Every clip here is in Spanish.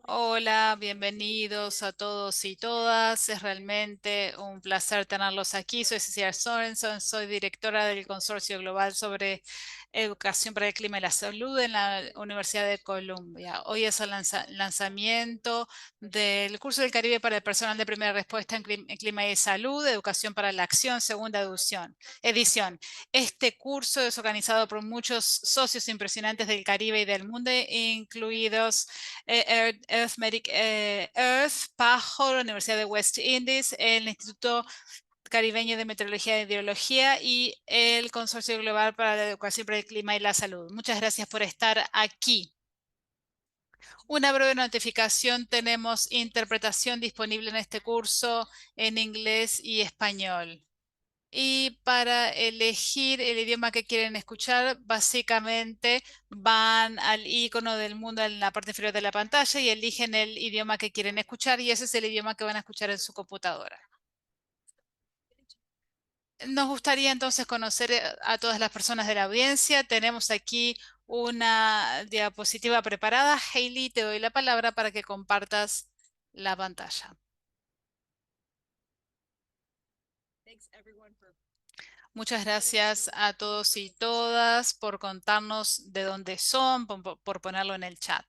Hola, bienvenidos a todos y todas. Es realmente un placer tenerlos aquí. Soy Cecilia Sorenson, soy directora del Consorcio Global sobre Educación para el Clima y la Salud en la Universidad de Columbia. Hoy es el lanzamiento del curso del Caribe para el personal de primera respuesta en Clima y Salud, Educación para la Acción, segunda edición. Este curso es organizado por muchos socios impresionantes del Caribe y del mundo, incluidos Earth, PAHO, la Universidad de West Indies, el Instituto Caribeño de Meteorología e Hidrología y el Consorcio Global para la Educación para el Clima y la Salud. Muchas gracias por estar aquí. Una breve notificación, tenemos interpretación disponible en este curso en inglés y español. Y para elegir el idioma que quieren escuchar, básicamente van al icono del mundo en la parte inferior de la pantalla y eligen el idioma que quieren escuchar y ese es el idioma que van a escuchar en su computadora. Nos gustaría entonces conocer a todas las personas de la audiencia. Tenemos aquí una diapositiva preparada. Hailey, te doy la palabra para que compartas la pantalla. Muchas gracias a todos y todas por contarnos de dónde son, por ponerlo en el chat.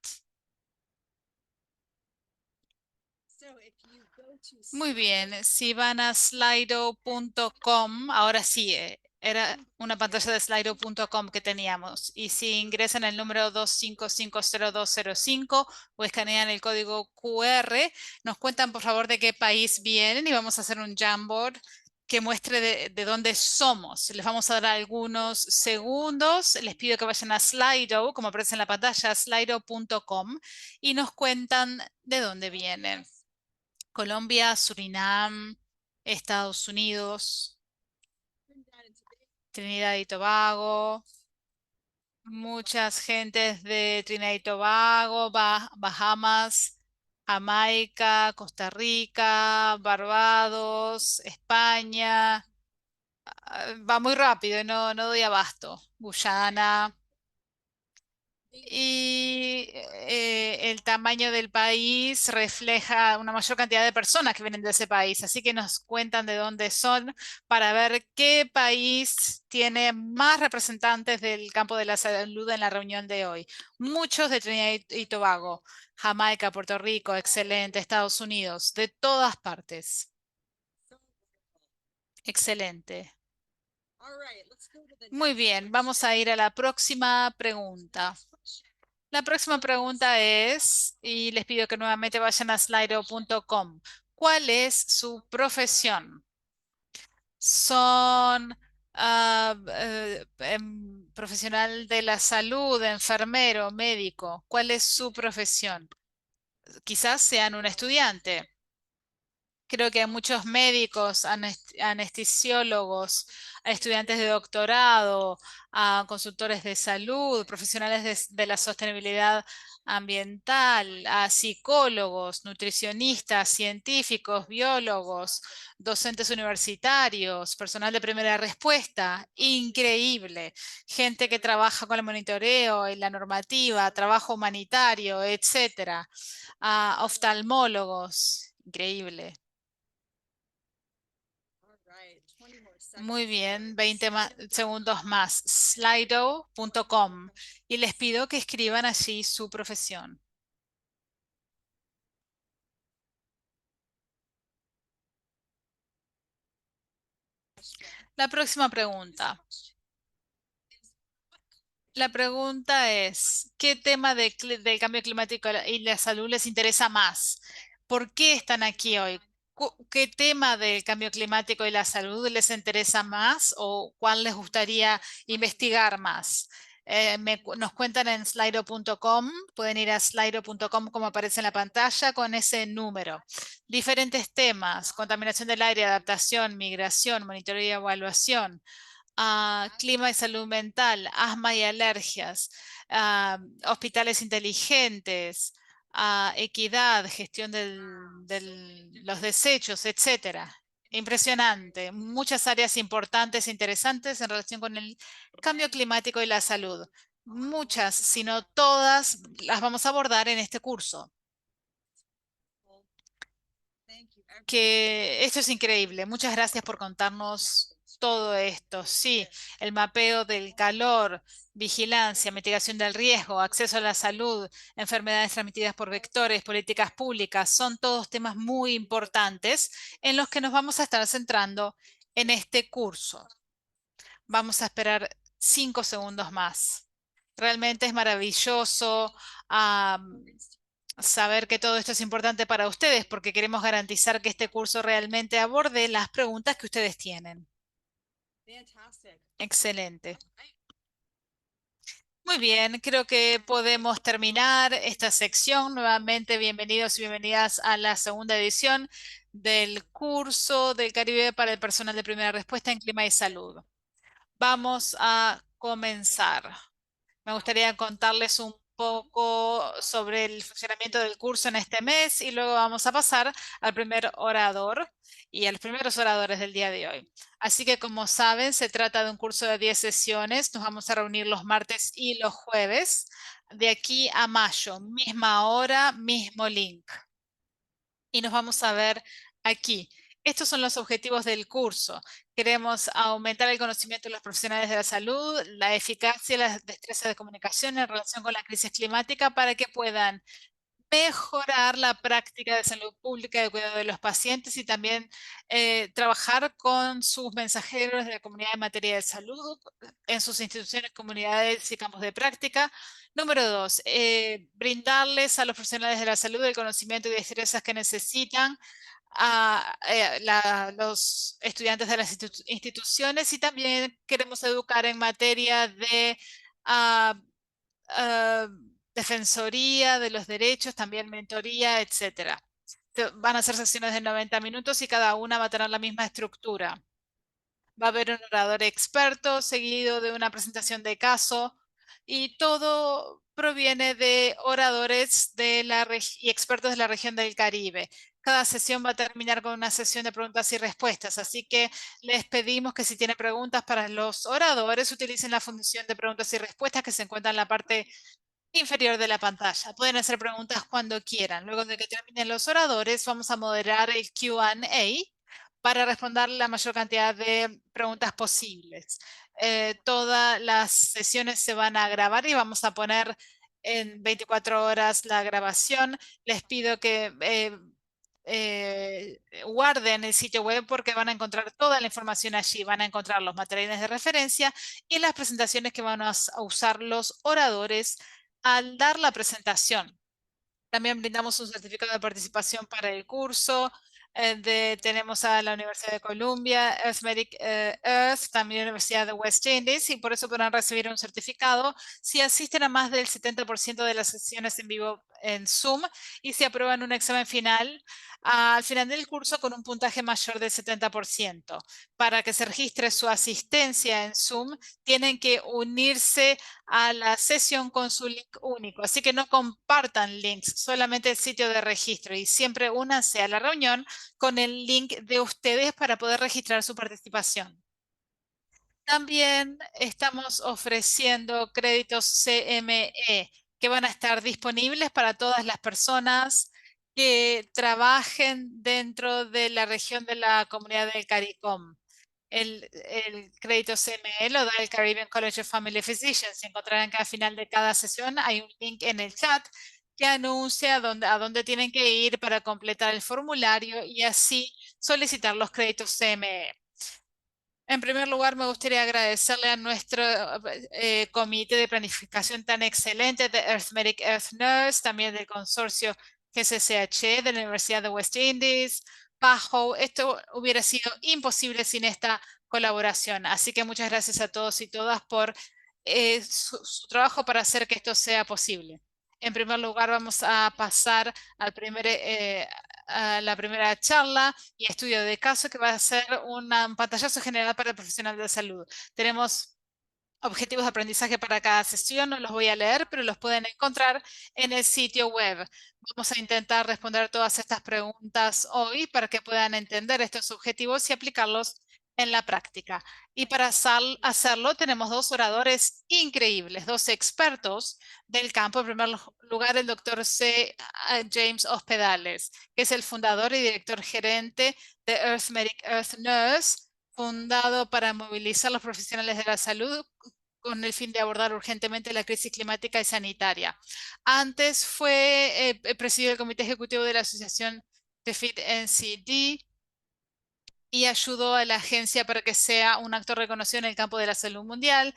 Muy bien, si van a slido.com, ahora sí, era una pantalla de slido.com que teníamos. Y si ingresan el número 2550205 o escanean el código QR, nos cuentan por favor de qué país vienen y vamos a hacer un Jamboard que muestre de dónde somos. Les vamos a dar algunos segundos. Les pido que vayan a Slido, como aparece en la pantalla, slido.com, y nos cuentan de dónde vienen. Colombia, Surinam, Estados Unidos, Trinidad y Tobago, muchas gentes de Trinidad y Tobago, Bahamas, Jamaica, Costa Rica, Barbados, España. Va muy rápido y no doy abasto. Guyana. Y el tamaño del país refleja una mayor cantidad de personas que vienen de ese país. Así que nos cuentan de dónde son para ver qué país tiene más representantes del campo de la salud en la reunión de hoy. Muchos de Trinidad y Tobago, Jamaica, Puerto Rico, excelente, Estados Unidos, de todas partes. Excelente. Muy bien, vamos a ir a la próxima pregunta. La próxima pregunta es, y les pido que nuevamente vayan a slido.com. ¿Cuál es su profesión? ¿Son profesional de la salud, enfermero, médico? ¿Cuál es su profesión? Quizás sean un estudiante. Creo que hay muchos médicos, anestesiólogos, a estudiantes de doctorado, a consultores de salud, profesionales de la sostenibilidad ambiental, a psicólogos, nutricionistas, científicos, biólogos, docentes universitarios, personal de primera respuesta. Increíble. Gente que trabaja con el monitoreo y la normativa, trabajo humanitario, etcétera. A oftalmólogos. Increíble. Muy bien, 20 segundos más. Slido.com. Y les pido que escriban allí su profesión. La próxima pregunta. La pregunta es, ¿qué tema del cambio climático y la salud les interesa más? ¿Por qué están aquí hoy? ¿Qué tema del cambio climático y la salud les interesa más o cuál les gustaría investigar más? Nos cuentan en slido.com, pueden ir a slido.com como aparece en la pantalla con ese número. Diferentes temas: contaminación del aire, adaptación, migración, monitoreo y evaluación, clima y salud mental, asma y alergias, hospitales inteligentes, equidad, gestión de los desechos, etcétera. Impresionante. Muchas áreas importantes e interesantes en relación con el cambio climático y la salud. Muchas, si no todas, las vamos a abordar en este curso. que esto es increíble. Muchas gracias por contarnos todo esto. Sí, el mapeo del calor, vigilancia, mitigación del riesgo, acceso a la salud, enfermedades transmitidas por vectores, políticas públicas, son todos temas muy importantes en los que nos vamos a estar centrando en este curso. Vamos a esperar 5 segundos más. Realmente es maravilloso. Saber que todo esto es importante para ustedes porque queremos garantizar que este curso realmente aborde las preguntas que ustedes tienen. Excelente. Muy bien, creo que podemos terminar esta sección. Nuevamente, bienvenidos y bienvenidas a la segunda edición del curso del Caribe para el personal de primera respuesta en clima y salud. Vamos a comenzar. Me gustaría contarles un poco sobre el funcionamiento del curso en este mes y luego vamos a pasar al primer orador y a los primeros oradores del día de hoy. Así que como saben, se trata de un curso de 10 sesiones. Nos vamos a reunir los martes y los jueves de aquí a mayo, misma hora, mismo link. Y nos vamos a ver aquí. Estos son los objetivos del curso. Queremos aumentar el conocimiento de los profesionales de la salud, la eficacia y las destrezas de comunicación en relación con la crisis climática para que puedan mejorar la práctica de salud pública de cuidado de los pacientes y también trabajar con sus mensajeros de la comunidad en materia de salud en sus instituciones, comunidades y campos de práctica. Número dos, brindarles a los profesionales de la salud el conocimiento y destrezas que necesitan a los estudiantes de las instituciones y también queremos educar en materia de ah, ah, defensoría de los derechos, también mentoría, etcétera. Van a ser sesiones de 90 minutos y cada una va a tener la misma estructura. Va a haber un orador experto seguido de una presentación de caso y todo proviene de oradores y expertos de la región del Caribe. Cada sesión va a terminar con una sesión de preguntas y respuestas, así que les pedimos que si tienen preguntas para los oradores, utilicen la función de preguntas y respuestas que se encuentra en la parte inferior de la pantalla. Pueden hacer preguntas cuando quieran. Luego de que terminen los oradores, vamos a moderar el Q&A para responder la mayor cantidad de preguntas posibles. Todas las sesiones se van a grabar y vamos a poner en 24 horas la grabación. Les pido que guarden el sitio web porque van a encontrar toda la información allí. Van a encontrar los materiales de referencia y las presentaciones que van a usar los oradores al dar la presentación. También brindamos un certificado de participación para el curso. Tenemos a la Universidad de Columbia, Earth, también la Universidad de West Indies, y por eso podrán recibir un certificado si asisten a más del 70% de las sesiones en vivo en Zoom y si aprueban un examen final al final del curso con un puntaje mayor del 70%. Para que se registre su asistencia en Zoom, tienen que unirse a la sesión con su link único. Así que no compartan links, solamente el sitio de registro y siempre únanse a la reunión con el link de ustedes para poder registrar su participación. También estamos ofreciendo créditos CME que van a estar disponibles para todas las personas que trabajen dentro de la región de la comunidad del CARICOM. El crédito CME lo da el Caribbean College of Family Physicians. Encontrarán que al final de cada sesión hay un link en el chat que anuncia a dónde tienen que ir para completar el formulario y así solicitar los créditos CME. En primer lugar, me gustaría agradecerle a nuestro comité de planificación tan excelente de Arithmetic Earth Nurse, también del consorcio GCCH de la Universidad de West Indies, PAHO. Esto hubiera sido imposible sin esta colaboración. Así que muchas gracias a todos y todas por su trabajo para hacer que esto sea posible. En primer lugar, vamos a pasar a la primera charla y estudio de caso que va a ser un pantallazo general para el profesional de salud. Tenemos objetivos de aprendizaje para cada sesión, no los voy a leer, pero los pueden encontrar en el sitio web. Vamos a intentar responder todas estas preguntas hoy para que puedan entender estos objetivos y aplicarlos en la práctica. Y para hacerlo tenemos dos oradores increíbles, dos expertos del campo. En primer lugar, el doctor James Hospedales, que es el fundador y director gerente de Earth Medic Earth Nurse, fundado para movilizar a los profesionales de la salud con el fin de abordar urgentemente la crisis climática y sanitaria. Antes fue presidió el comité ejecutivo de la Asociación de FIT NCD y ayudó a la agencia para que sea un actor reconocido en el campo de la salud mundial.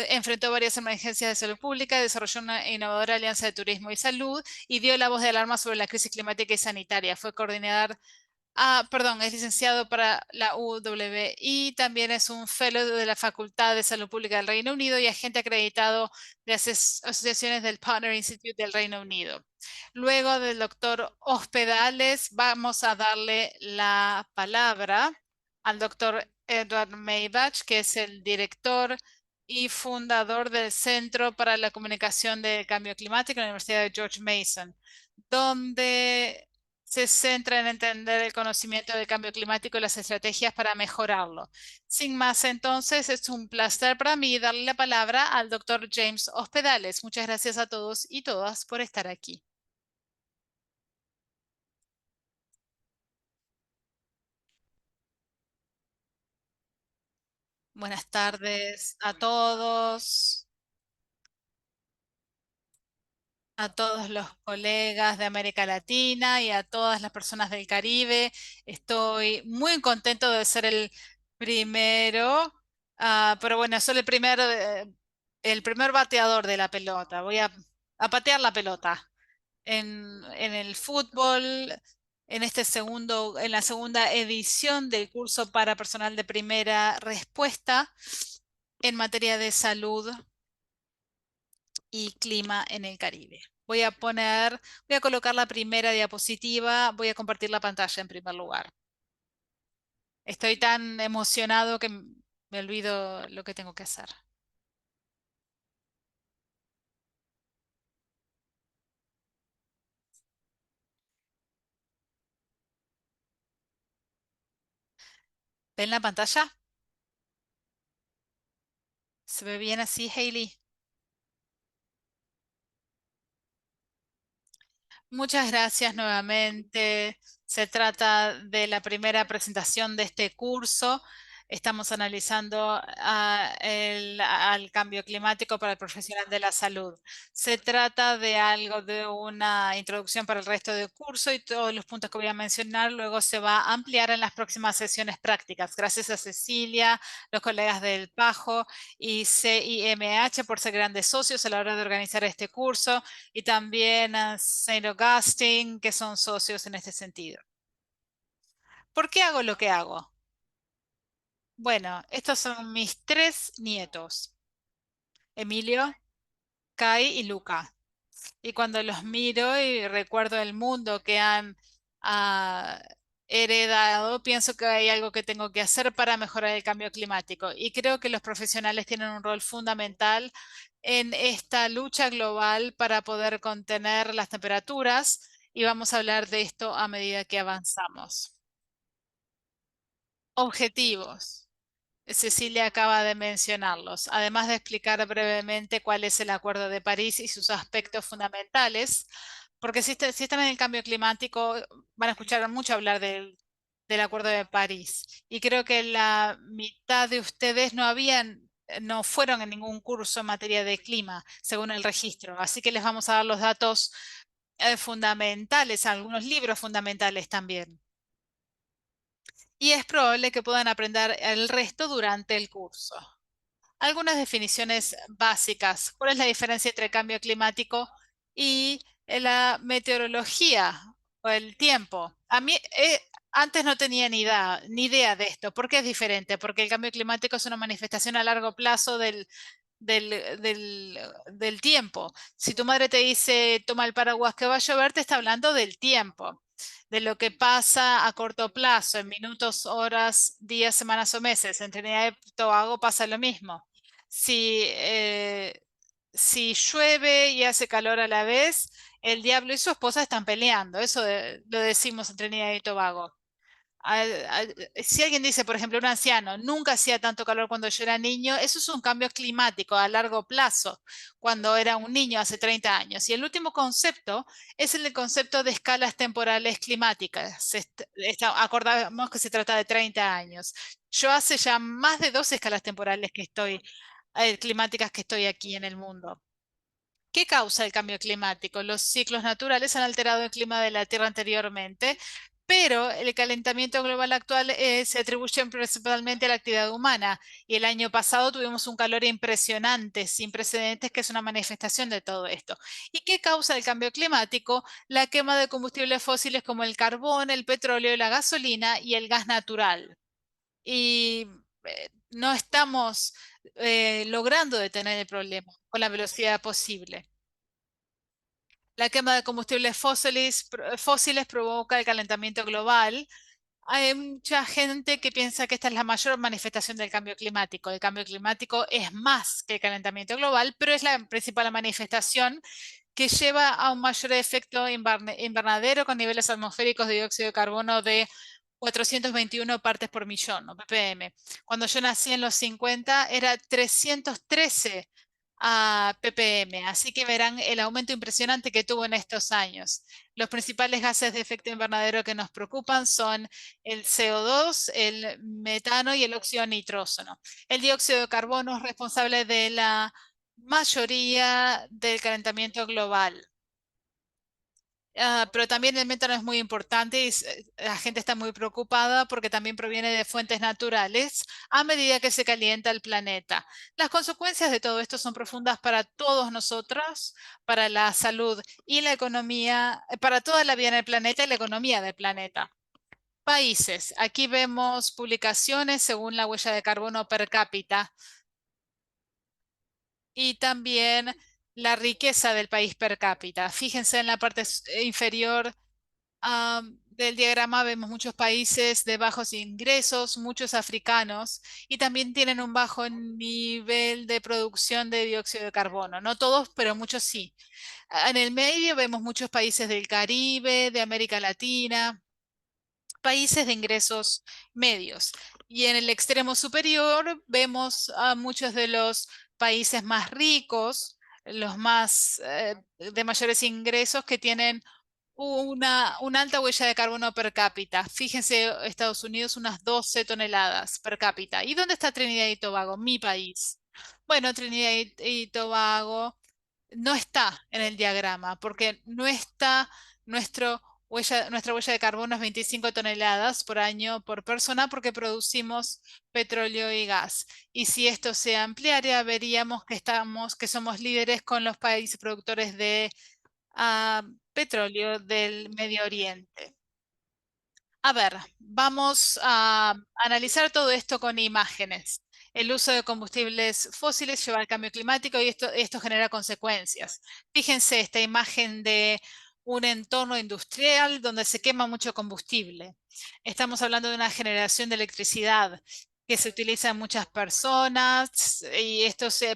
Enfrentó varias emergencias de salud pública, desarrolló una innovadora alianza de turismo y salud y dio la voz de alarma sobre la crisis climática y sanitaria. Fue coordinador. Perdón, es licenciado para la UWI, también es un fellow de la Facultad de Salud Pública del Reino Unido y agente acreditado de asociaciones del Partner Institute del Reino Unido. Luego del doctor Hospedales, vamos a darle la palabra al doctor Edward Maybach, que es el director y fundador del Centro para la Comunicación de Cambio Climático en la Universidad de George Mason, donde se centra en entender el conocimiento del cambio climático y las estrategias para mejorarlo. Sin más, entonces, es un placer para mí darle la palabra al doctor James Hospedales. Muchas gracias a todos y todas por estar aquí. Buenas tardes a todos los colegas de América Latina y a todas las personas del Caribe. Estoy muy contento de ser el primero, pero bueno, soy el primer bateador de la pelota. A patear la pelota en el fútbol. En la segunda edición del curso para personal de primera respuesta en materia de salud y clima en el Caribe. Voy a colocar la primera diapositiva, voy a compartir la pantalla en primer lugar. Estoy tan emocionado que me olvido lo que tengo que hacer. ¿Ven la pantalla? ¿Se ve bien así, Hailey? Muchas gracias nuevamente. Se trata de la primera presentación de este curso. Estamos analizando al cambio climático para el profesional de la salud. Se trata de algo de una introducción para el resto del curso y todos los puntos que voy a mencionar luego se va a ampliar en las próximas sesiones prácticas. Gracias a Cecilia, los colegas del PAJO y CIMH por ser grandes socios a la hora de organizar este curso y también a Saint Augustine, que son socios en este sentido. ¿Por qué hago lo que hago? Bueno, estos son mis tres nietos, Emilio, Kai y Luca. Y cuando los miro y recuerdo el mundo que han ah, heredado, pienso que hay algo que tengo que hacer para mejorar el cambio climático. Y creo que los profesionales tienen un rol fundamental en esta lucha global para poder contener las temperaturas. Y vamos a hablar de esto a medida que avanzamos. Objetivos. Cecilia acaba de mencionarlos, además de explicar brevemente cuál es el Acuerdo de París y sus aspectos fundamentales, porque si están en el cambio climático, van a escuchar mucho hablar del Acuerdo de París. Y creo que la mitad de ustedes no fueron en ningún curso en materia de clima, según el registro. Así que les vamos a dar los datos fundamentales, algunos libros fundamentales también y es probable que puedan aprender el resto durante el curso. Algunas definiciones básicas. ¿Cuál es la diferencia entre el cambio climático y la meteorología o el tiempo? A mí antes no tenía ni idea de esto. ¿Por qué es diferente? Porque el cambio climático es una manifestación a largo plazo del tiempo. Si tu madre te dice toma el paraguas que va a llover, te está hablando del tiempo, de lo que pasa a corto plazo, en minutos, horas, días, semanas o meses. En Trinidad y Tobago pasa lo mismo. Si, si llueve y hace calor a la vez, el diablo y su esposa están peleando. Eso lo decimos en Trinidad y Tobago. Si alguien dice, por ejemplo, un anciano, nunca hacía tanto calor cuando yo era niño, eso es un cambio climático a largo plazo, cuando era un niño hace 30 años. Y el último concepto es el concepto de escalas temporales climáticas. Acordamos que se trata de 30 años. Yo hace ya más de 2 escalas temporales climáticas que estoy aquí en el mundo. ¿Qué causa el cambio climático? Los ciclos naturales han alterado el clima de la Tierra anteriormente, pero el calentamiento global actual se atribuye principalmente a la actividad humana. Y el año pasado tuvimos un calor impresionante, sin precedentes, que es una manifestación de todo esto. ¿Y qué causa el cambio climático? La quema de combustibles fósiles como el carbón, el petróleo, la gasolina y el gas natural. Y no estamos logrando detener el problema con la velocidad posible. La quema de combustibles fósiles provoca el calentamiento global. Hay mucha gente que piensa que esta es la mayor manifestación del cambio climático. El cambio climático es más que el calentamiento global, pero es la principal manifestación que lleva a un mayor efecto invernadero con niveles atmosféricos de dióxido de carbono de 421 partes por millón, o ppm. Cuando yo nací en los 50 era 313 ppm, así que verán el aumento impresionante que tuvo en estos años. Los principales gases de efecto invernadero que nos preocupan son el CO2, el metano y el óxido nitrógeno. El dióxido de carbono es responsable de la mayoría del calentamiento global. Pero también el metano es muy importante y la gente está muy preocupada porque también proviene de fuentes naturales a medida que se calienta el planeta. Las consecuencias de todo esto son profundas para todos nosotros, para la salud y la economía, para toda la vida en el planeta y la economía del planeta. Países. Aquí vemos publicaciones según la huella de carbono per cápita y también la riqueza del país per cápita. Fíjense en la parte inferior del diagrama vemos muchos países de bajos ingresos, muchos africanos, y también tienen un bajo nivel de producción de dióxido de carbono. No todos, pero muchos sí. En el medio vemos muchos países del Caribe, de América Latina, países de ingresos medios. Y en el extremo superior vemos a muchos de los países más ricos, los más de mayores ingresos, que tienen una alta huella de carbono per cápita. Fíjense, Estados Unidos, unas 12 toneladas per cápita. ¿Y dónde está Trinidad y Tobago? Mi país. Bueno, Trinidad y Tobago no está en el diagrama porque no está nuestra huella de carbono es 25 toneladas por año por persona porque producimos petróleo y gas. Y si esto se ampliara, veríamos que somos líderes con los países productores de petróleo del Medio Oriente. A ver, vamos a analizar todo esto con imágenes. El uso de combustibles fósiles lleva al cambio climático y esto genera consecuencias. Fíjense esta imagen de un entorno industrial donde se quema mucho combustible. Estamos hablando de una generación de electricidad que se utiliza en muchas personas y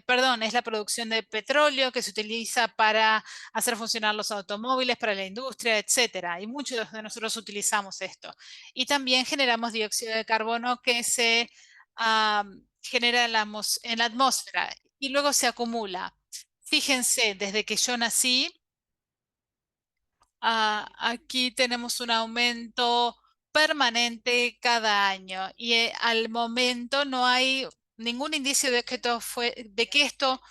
perdón, es la producción de petróleo que se utiliza para hacer funcionar los automóviles, para la industria, etcétera. Y muchos de nosotros utilizamos esto. Y también generamos dióxido de carbono que se genera en la atmósfera y luego se acumula. Fíjense, desde que yo nací, aquí tenemos un aumento permanente cada año y al momento no hay ningún indicio de que esto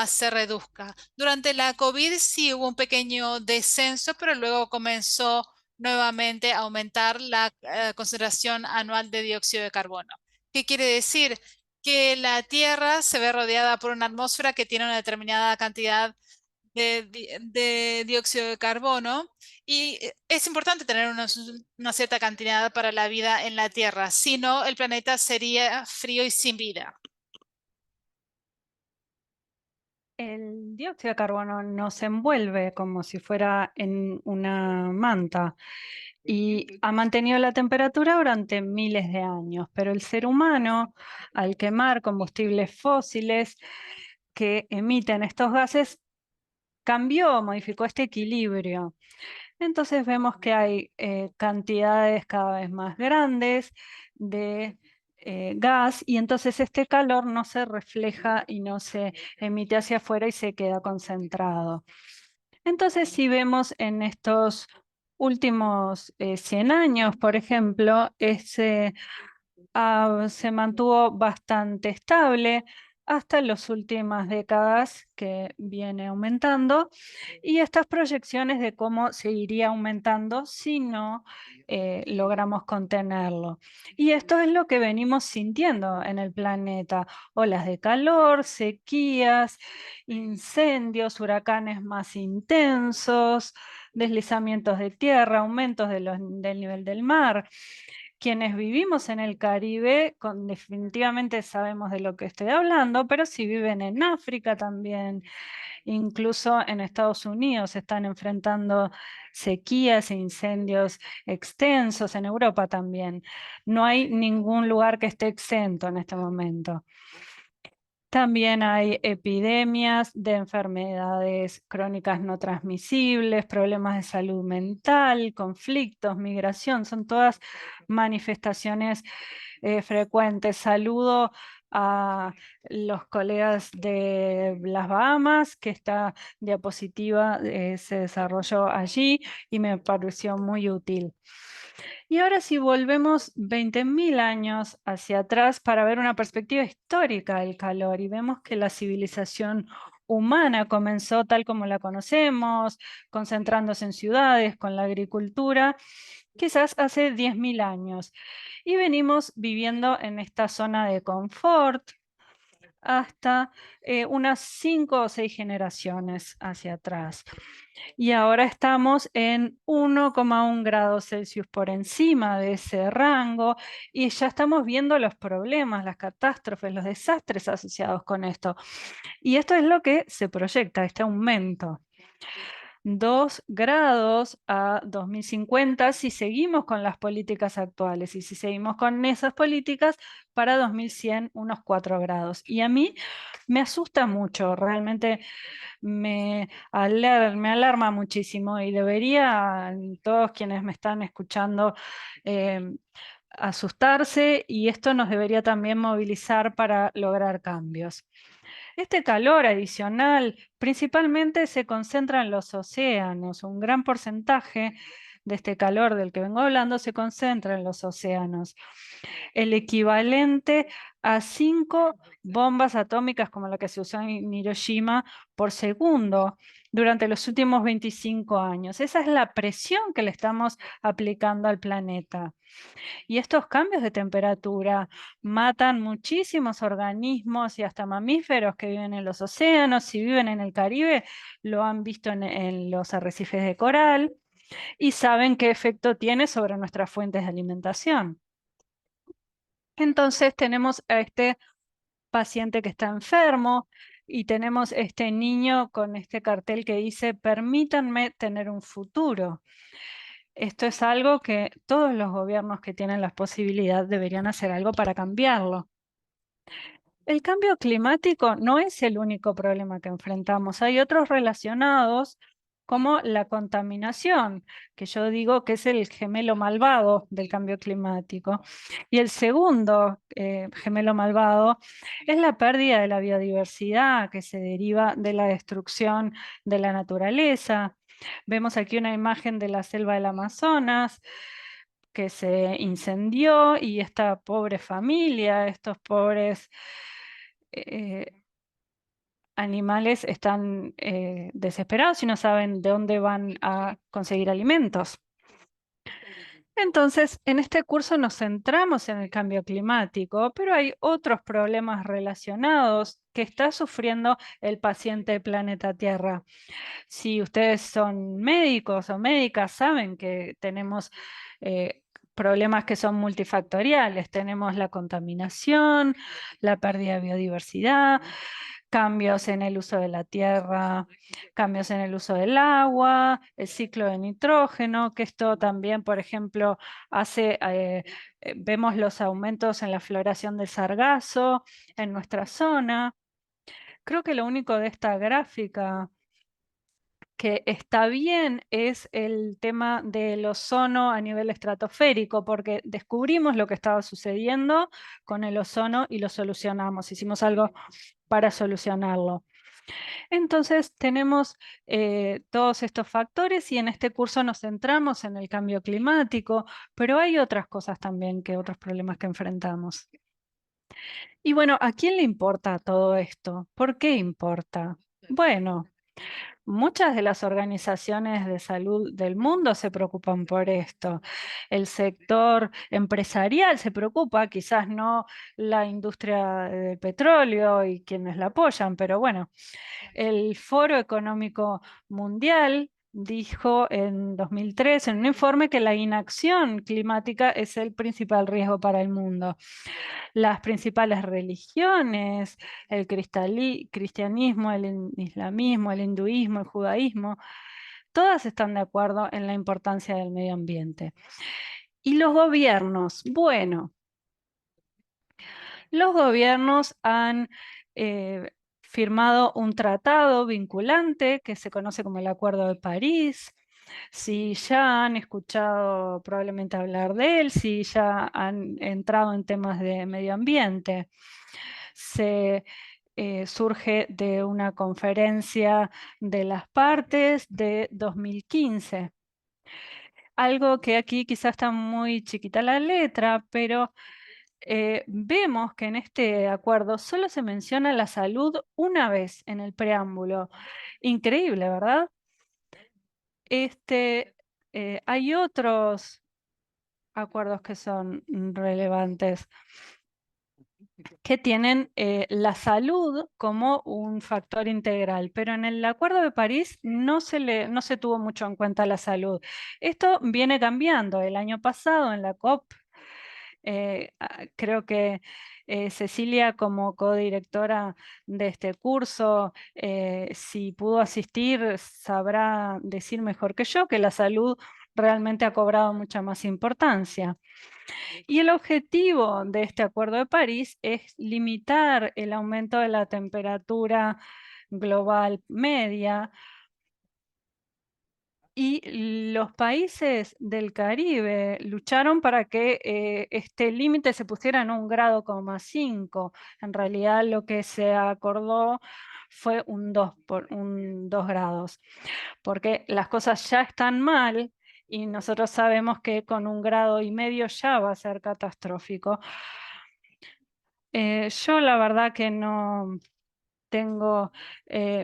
se reduzca. Durante la COVID sí hubo un pequeño descenso, pero luego comenzó nuevamente a aumentar la concentración anual de dióxido de carbono. ¿Qué quiere decir? Que la Tierra se ve rodeada por una atmósfera que tiene una determinada cantidad de dióxido de carbono y es importante tener una cierta cantidad para la vida en la Tierra, si no, el planeta sería frío y sin vida. El dióxido de carbono nos envuelve como si fuera en una manta y ha mantenido la temperatura durante miles de años, pero el ser humano, al quemar combustibles fósiles que emiten estos gases, cambió, modificó este equilibrio. Entonces vemos que hay cantidades cada vez más grandes de gas y entonces este calor no se refleja y no se emite hacia afuera y se queda concentrado. Entonces, si vemos en estos últimos 100 años, por ejemplo, se mantuvo bastante estable hasta las últimas décadas que viene aumentando y estas proyecciones de cómo seguiría aumentando si no logramos contenerlo. Y esto es lo que venimos sintiendo en el planeta: olas de calor, sequías, incendios, huracanes más intensos, deslizamientos de tierra, aumentos del nivel del mar. Quienes vivimos en el Caribe, definitivamente sabemos de lo que estoy hablando, pero si viven en África también, incluso en Estados Unidos, están enfrentando sequías e incendios extensos, en Europa también. No hay ningún lugar que esté exento en este momento. También hay epidemias de enfermedades crónicas no transmisibles, problemas de salud mental, conflictos, migración, son todas manifestaciones frecuentes. Saludo a los colegas de las Bahamas, que esta diapositiva se desarrolló allí y me pareció muy útil. Y ahora si volvemos 20.000 años hacia atrás para ver una perspectiva histórica del calor y vemos que la civilización humana comenzó tal como la conocemos, concentrándose en ciudades, con la agricultura, quizás hace 10.000 años. Y venimos viviendo en esta zona de confort hasta unas 5 o 6 generaciones hacia atrás. Y ahora estamos en 1,1 grados Celsius por encima de ese rango y ya estamos viendo los problemas, las catástrofes, los desastres asociados con esto. Y esto es lo que se proyecta, este aumento. 2 grados a 2050 si seguimos con las políticas actuales y si seguimos con esas políticas para 2100 unos 4 grados. Y a mí me asusta mucho, realmente me alarma muchísimo y debería todos quienes me están escuchando eh, asustarse y esto nos debería también movilizar para lograr cambios. Este calor adicional principalmente se concentra en los océanos. Un gran porcentaje de este calor del que vengo hablando se concentra en los océanos. El equivalente a 5 bombas atómicas como la que se usó en Hiroshima por segundo durante los últimos 25 años. Esa es la presión que le estamos aplicando al planeta. Y estos cambios de temperatura matan muchísimos organismos y hasta mamíferos que viven en los océanos. Si viven en el Caribe, lo han visto en los arrecifes de coral y saben qué efecto tiene sobre nuestras fuentes de alimentación. Entonces tenemos a este paciente que está enfermo y tenemos este niño con este cartel que dice: permítanme tener un futuro. Esto es algo que todos los gobiernos que tienen la posibilidad deberían hacer algo para cambiarlo. El cambio climático no es el único problema que enfrentamos. Hay otros relacionados, como la contaminación, que yo digo que es el gemelo malvado del cambio climático. Y el segundo gemelo malvado es la pérdida de la biodiversidad que se deriva de la destrucción de la naturaleza. Vemos aquí una imagen de la selva del Amazonas que se incendió y esta pobre familia, estos pobres animales están desesperados y no saben de dónde van a conseguir alimentos. Entonces, en este curso nos centramos en el cambio climático, pero hay otros problemas relacionados que está sufriendo el paciente planeta Tierra. Si ustedes son médicos o médicas, saben que tenemos problemas que son multifactoriales. Tenemos la contaminación, la pérdida de biodiversidad, cambios en el uso de la tierra, cambios en el uso del agua, el ciclo de nitrógeno, que esto también, por ejemplo, vemos los aumentos en la floración del sargazo en nuestra zona. Creo que lo único de esta gráfica que está bien es el tema del ozono a nivel estratosférico, porque descubrimos lo que estaba sucediendo con el ozono y lo solucionamos, hicimos algo para solucionarlo. Entonces tenemos todos estos factores y en este curso nos centramos en el cambio climático, pero hay otras cosas también, otros problemas que enfrentamos. Y bueno, ¿a quién le importa todo esto? ¿Por qué importa? Bueno, muchas de las organizaciones de salud del mundo se preocupan por esto. El sector empresarial se preocupa, quizás no la industria del petróleo y quienes la apoyan, pero bueno, el Foro Económico Mundial dijo en 2003 en un informe que la inacción climática es el principal riesgo para el mundo. Las principales religiones, el cristianismo, el islamismo, el hinduismo, el judaísmo, todas están de acuerdo en la importancia del medio ambiente. Y los gobiernos, bueno, los gobiernos han firmado un tratado vinculante que se conoce como el Acuerdo de París. Si ya han escuchado probablemente hablar de él, si ya han entrado en temas de medio ambiente. Surge de una conferencia de las partes de 2015. Algo que aquí quizás está muy chiquita la letra, pero vemos que en este acuerdo solo se menciona la salud una vez en el preámbulo. Increíble, ¿verdad? Hay otros acuerdos que son relevantes, que tienen la salud como un factor integral, pero en el Acuerdo de París no se tuvo mucho en cuenta la salud. Esto viene cambiando. El año pasado en la COP, creo que Cecilia, como codirectora de este curso, si pudo asistir, sabrá decir mejor que yo que la salud realmente ha cobrado mucha más importancia. Y el objetivo de este Acuerdo de París es limitar el aumento de la temperatura global media, y los países del Caribe lucharon para que este límite se pusiera en 1,5 grados. En realidad lo que se acordó fue un 2 grados, porque las cosas ya están mal y nosotros sabemos que con 1,5 grados ya va a ser catastrófico. Yo la verdad que no tengo,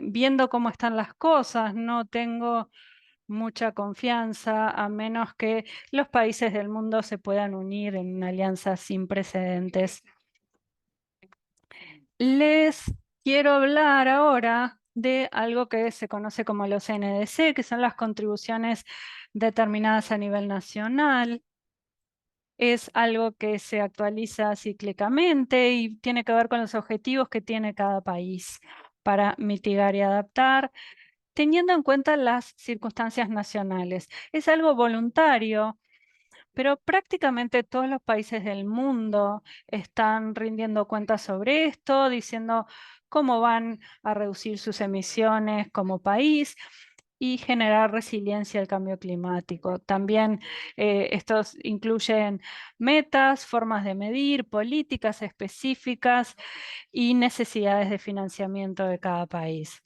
viendo cómo están las cosas, no tengo mucha confianza, a menos que los países del mundo se puedan unir en una alianza sin precedentes. Les quiero hablar ahora de algo que se conoce como los NDC, que son las contribuciones determinadas a nivel nacional. Es algo que se actualiza cíclicamente y tiene que ver con los objetivos que tiene cada país para mitigar y adaptar, teniendo en cuenta las circunstancias nacionales. Es algo voluntario, pero prácticamente todos los países del mundo están rindiendo cuentas sobre esto, diciendo cómo van a reducir sus emisiones como país y generar resiliencia al cambio climático. También estos incluyen metas, formas de medir, políticas específicas y necesidades de financiamiento de cada país.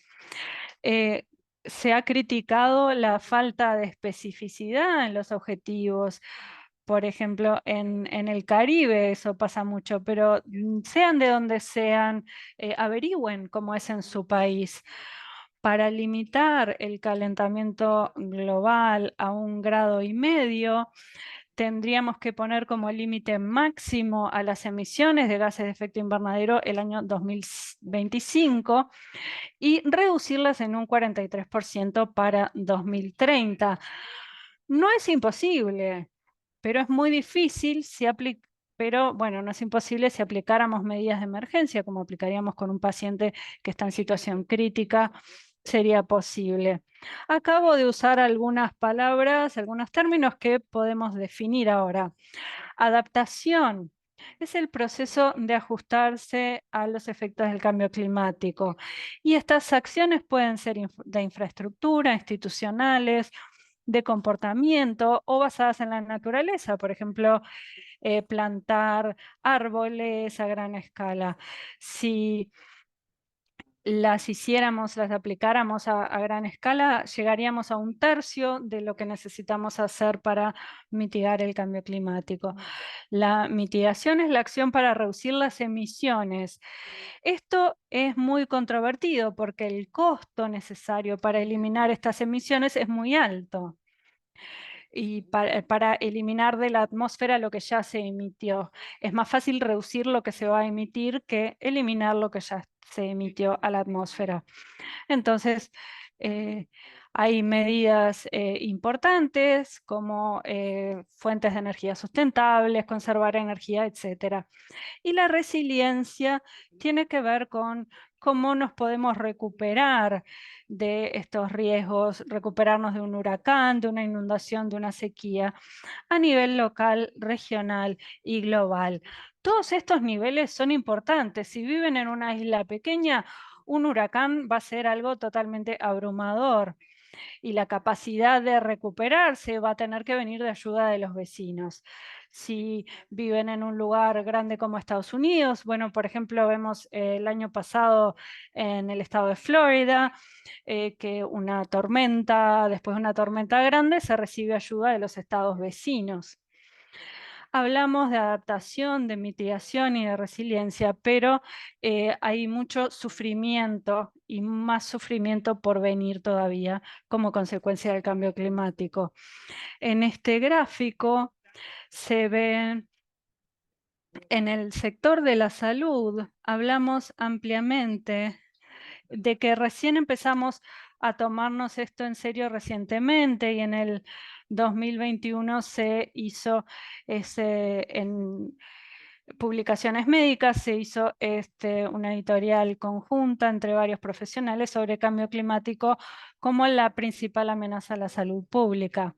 Se ha criticado la falta de especificidad en los objetivos. Por ejemplo, en el Caribe eso pasa mucho, pero sean de donde sean, averigüen cómo es en su país. Para limitar el calentamiento global a 1,5 grados, tendríamos que poner como límite máximo a las emisiones de gases de efecto invernadero el año 2025 y reducirlas en un 43% para 2030. No es imposible, pero es muy difícil pero bueno, no es imposible si aplicáramos medidas de emergencia, como aplicaríamos con un paciente que está en situación crítica, sería posible. Acabo de usar algunas palabras, algunos términos que podemos definir ahora. Adaptación Es el proceso de ajustarse a los efectos del cambio climático. Y estas acciones pueden ser de infraestructura, institucionales, de comportamiento o basadas en la naturaleza. Por ejemplo, plantar árboles a gran escala. Si las hiciéramos, las aplicáramos a gran escala, llegaríamos a un tercio de lo que necesitamos hacer para mitigar el cambio climático. La mitigación es la acción para reducir las emisiones. Esto es muy controvertido porque el costo necesario para eliminar estas emisiones es muy alto y para eliminar de la atmósfera lo que ya se emitió. Es más fácil reducir lo que se va a emitir que eliminar lo que ya se emitió a la atmósfera. Entonces, eh, hay medidas importantes como fuentes de energía sustentables, conservar energía, etcétera. Y la resiliencia tiene que ver con cómo nos podemos recuperar de estos riesgos, recuperarnos de un huracán, de una inundación, de una sequía, a nivel local, regional y global. Todos estos niveles son importantes. Si viven en una isla pequeña, un huracán va a ser algo totalmente abrumador y la capacidad de recuperarse va a tener que venir de ayuda de los vecinos. Si viven en un lugar grande como Estados Unidos, bueno, por ejemplo, vemos el año pasado en el estado de Florida, que una tormenta, después de una tormenta grande, se recibe ayuda de los estados vecinos. Hablamos de adaptación, de mitigación y de resiliencia, pero hay mucho sufrimiento y más sufrimiento por venir todavía como consecuencia del cambio climático. En este gráfico se ve en el sector de la salud, hablamos ampliamente de que recién empezamos a tomarnos esto en serio recientemente y en el 2021 se hizo en publicaciones médicas, se hizo una editorial conjunta entre varios profesionales sobre cambio climático como la principal amenaza a la salud pública.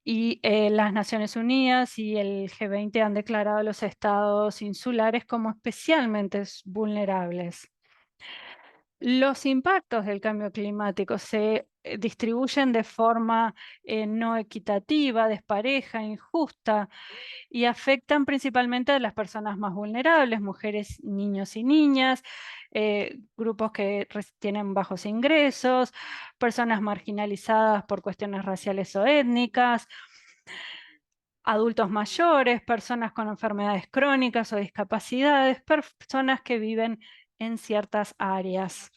Y las Naciones Unidas y el G20 han declarado a los estados insulares como especialmente vulnerables. Los impactos del cambio climático se distribuyen de forma no equitativa, despareja, injusta y afectan principalmente a las personas más vulnerables, mujeres, niños y niñas, grupos que tienen bajos ingresos, personas marginalizadas por cuestiones raciales o étnicas, adultos mayores, personas con enfermedades crónicas o discapacidades, personas que viven en ciertas áreas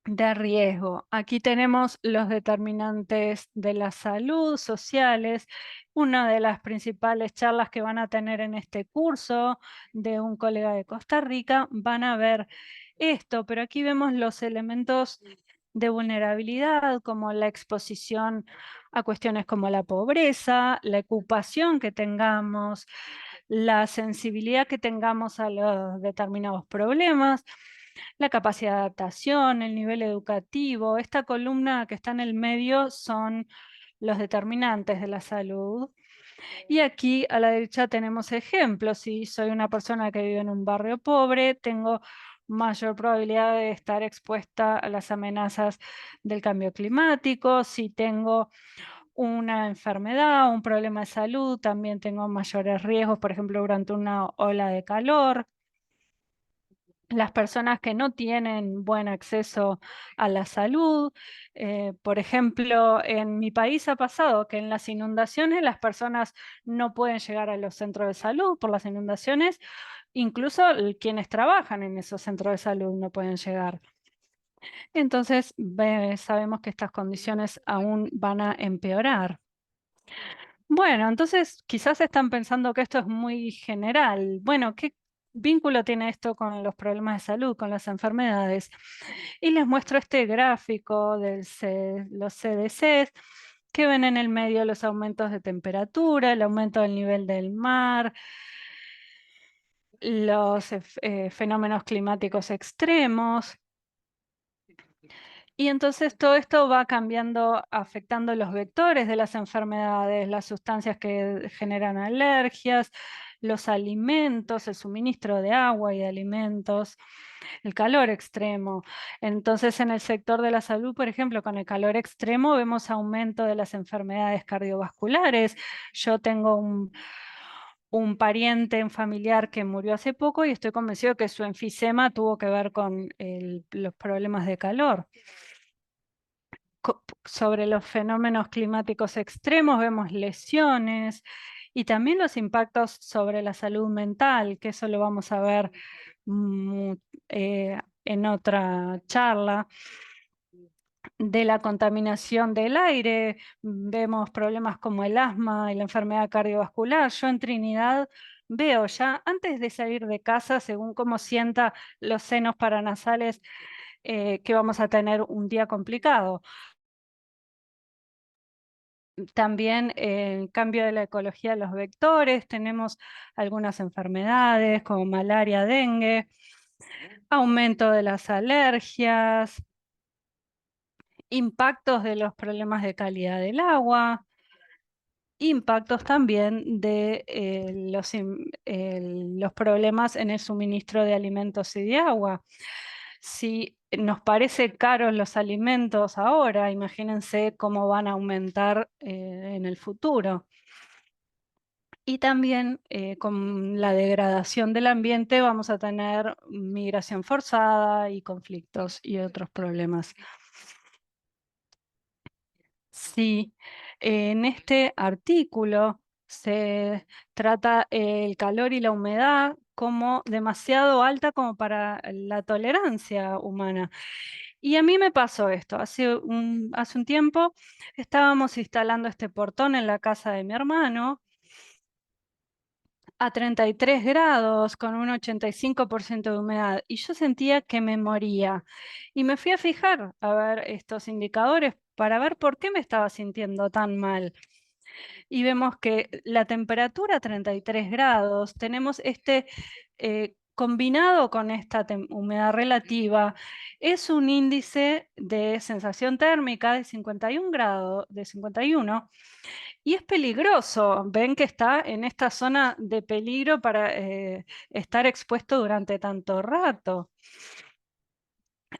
de riesgo. Aquí tenemos los determinantes de la salud sociales. Una de las principales charlas que van a tener en este curso de un colega de Costa Rica van a ver esto, pero aquí vemos los elementos de vulnerabilidad como la exposición a cuestiones como la pobreza, la ocupación que tengamos, la sensibilidad que tengamos a los determinados problemas, la capacidad de adaptación, el nivel educativo. Esta columna que está en el medio son los determinantes de la salud. Y aquí a la derecha tenemos ejemplos. Si soy una persona que vive en un barrio pobre, tengo mayor probabilidad de estar expuesta a las amenazas del cambio climático. Si tengo una enfermedad, un problema de salud, también tengo mayores riesgos, por ejemplo, durante una ola de calor. Las personas que no tienen buen acceso a la salud. Por ejemplo, en mi país ha pasado que en las inundaciones las personas no pueden llegar a los centros de salud por las inundaciones, incluso quienes trabajan en esos centros de salud no pueden llegar. Entonces, sabemos que estas condiciones aún van a empeorar. Bueno, entonces quizás están pensando que esto es muy general. Bueno, ¿qué vínculo tiene esto con los problemas de salud, con las enfermedades? Y les muestro este gráfico de los CDCs que ven en el medio los aumentos de temperatura, el aumento del nivel del mar, los fenómenos climáticos extremos Y entonces todo esto va cambiando, afectando los vectores de las enfermedades, las sustancias que generan alergias, los alimentos, el suministro de agua y de alimentos, el calor extremo. Entonces, en el sector de la salud, por ejemplo, con el calor extremo vemos aumento de las enfermedades cardiovasculares. Yo tengo un pariente, un familiar que murió hace poco y estoy convencido que su enfisema tuvo que ver con los problemas de calor. Sobre los fenómenos climáticos extremos vemos lesiones y también los impactos sobre la salud mental, que eso lo vamos a ver mm, en otra charla. De la contaminación del aire, vemos problemas como el asma y la enfermedad cardiovascular. Yo en Trinidad veo ya antes de salir de casa, según cómo sienta los senos paranasales, que vamos a tener un día complicado. También el cambio de la ecología de los vectores, tenemos algunas enfermedades como malaria, dengue, aumento de las alergias, impactos de los problemas de calidad del agua, impactos también de los problemas en el suministro de alimentos y de agua. Si nos parece caros los alimentos ahora, imagínense cómo van a aumentar en el futuro. Y también con la degradación del ambiente vamos a tener migración forzada y conflictos y otros problemas. Sí, en este artículo se trata el calor y la humedad como demasiado alta como para la tolerancia humana. Y a mí me pasó esto. Hace un tiempo estábamos instalando este portón en la casa de mi hermano a 33 grados con un 85% de humedad y yo sentía que me moría. Y me fui a fijar a ver estos indicadores para ver por qué me estaba sintiendo tan mal. Y vemos que la temperatura a 33 grados, tenemos combinado con esta humedad relativa, es un índice de sensación térmica de 51 grados, de 51, y es peligroso. Ven que está en esta zona de peligro para estar expuesto durante tanto rato.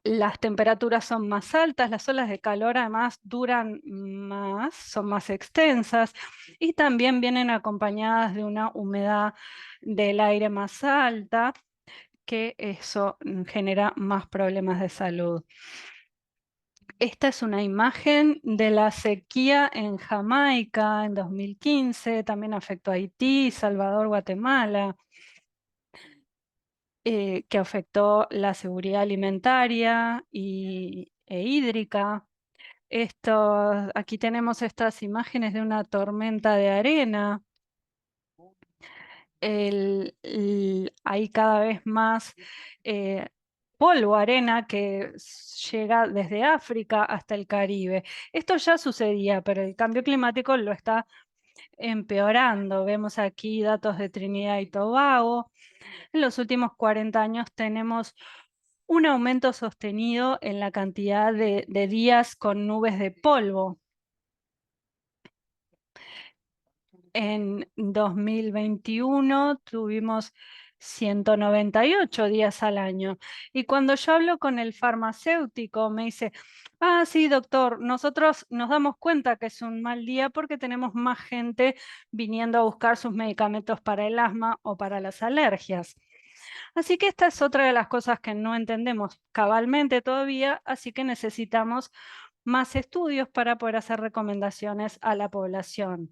Las temperaturas son más altas, las olas de calor además duran más, son más extensas y también vienen acompañadas de una humedad del aire más alta, que eso genera más problemas de salud. Esta es una imagen de la sequía en Jamaica en 2015, también afectó a Haití, Salvador, Guatemala, que afectó la seguridad alimentaria e hídrica. Aquí tenemos estas imágenes de una tormenta de arena. Hay cada vez más eh, polvo, arena que llega desde África hasta el Caribe. Esto ya sucedía, pero el cambio climático lo está empeorando. Vemos aquí datos de Trinidad y Tobago. En los últimos 40 años tenemos un aumento sostenido en la cantidad de días con nubes de polvo. En 2021 tuvimos 198 días al año. Y cuando yo hablo con el farmacéutico, me dice, ah, sí, doctor, nosotros nos damos cuenta que es un mal día porque tenemos más gente viniendo a buscar sus medicamentos para el asma o para las alergias. Así que esta es otra de las cosas que no entendemos cabalmente todavía, así que necesitamos más estudios para poder hacer recomendaciones a la población.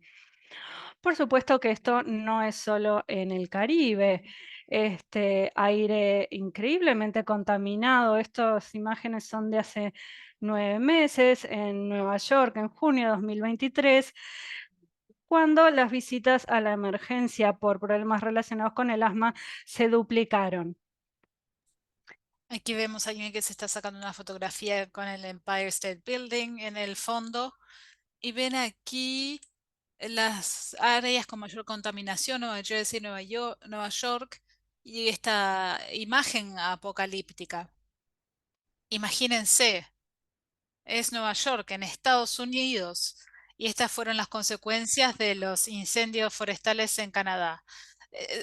Por supuesto que esto no es solo en el Caribe. Este aire increíblemente contaminado, estas imágenes son de hace 9 meses en Nueva York, en junio de 2023, cuando las visitas a la emergencia por problemas relacionados con el asma se duplicaron. Aquí vemos a alguien que se está sacando una fotografía con el Empire State Building en el fondo. Y ven aquí las áreas con mayor contaminación, Nueva Jersey, Nueva York, y esta imagen apocalíptica. Imagínense. es Nueva York, en Estados Unidos, y estas fueron las consecuencias de los incendios forestales en Canadá.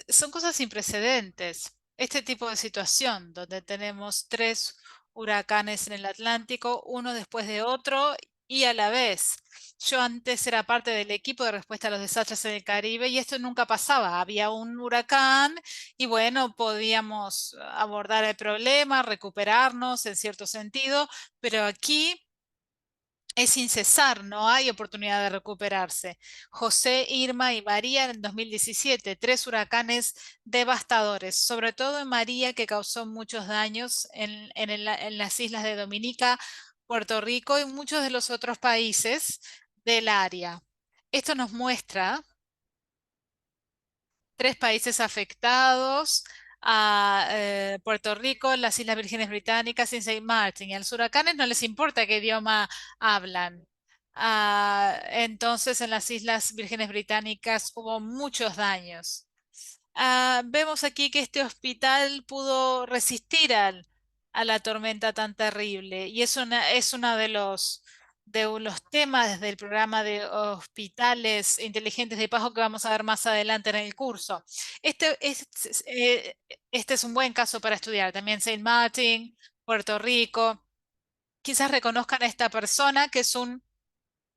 Son cosas sin precedentes. Este tipo de situación, donde tenemos tres huracanes en el Atlántico, uno después de otro y a la vez. Yo antes era parte del equipo de respuesta a los desastres en el Caribe y esto nunca pasaba. Había un huracán y bueno, podíamos abordar el problema, recuperarnos en cierto sentido, pero aquí es sin cesar, no hay oportunidad de recuperarse. José, Irma y María en el 2017, tres huracanes devastadores, sobre todo en María, que causó muchos daños en las islas de Dominica, Puerto Rico y muchos de los otros países del área. Esto nos muestra tres países afectados, a Puerto Rico, las Islas Vírgenes Británicas y Saint Martin. Y a los huracanes no les importa qué idioma hablan. Entonces, en las Islas Vírgenes Británicas hubo muchos daños. Vemos aquí que este hospital pudo resistir a la tormenta tan terrible y es uno de los temas del programa de hospitales inteligentes de pago que vamos a ver más adelante en el curso. Este este es un buen caso para estudiar. También Saint Martin, Puerto Rico. Quizás reconozcan a esta persona que es un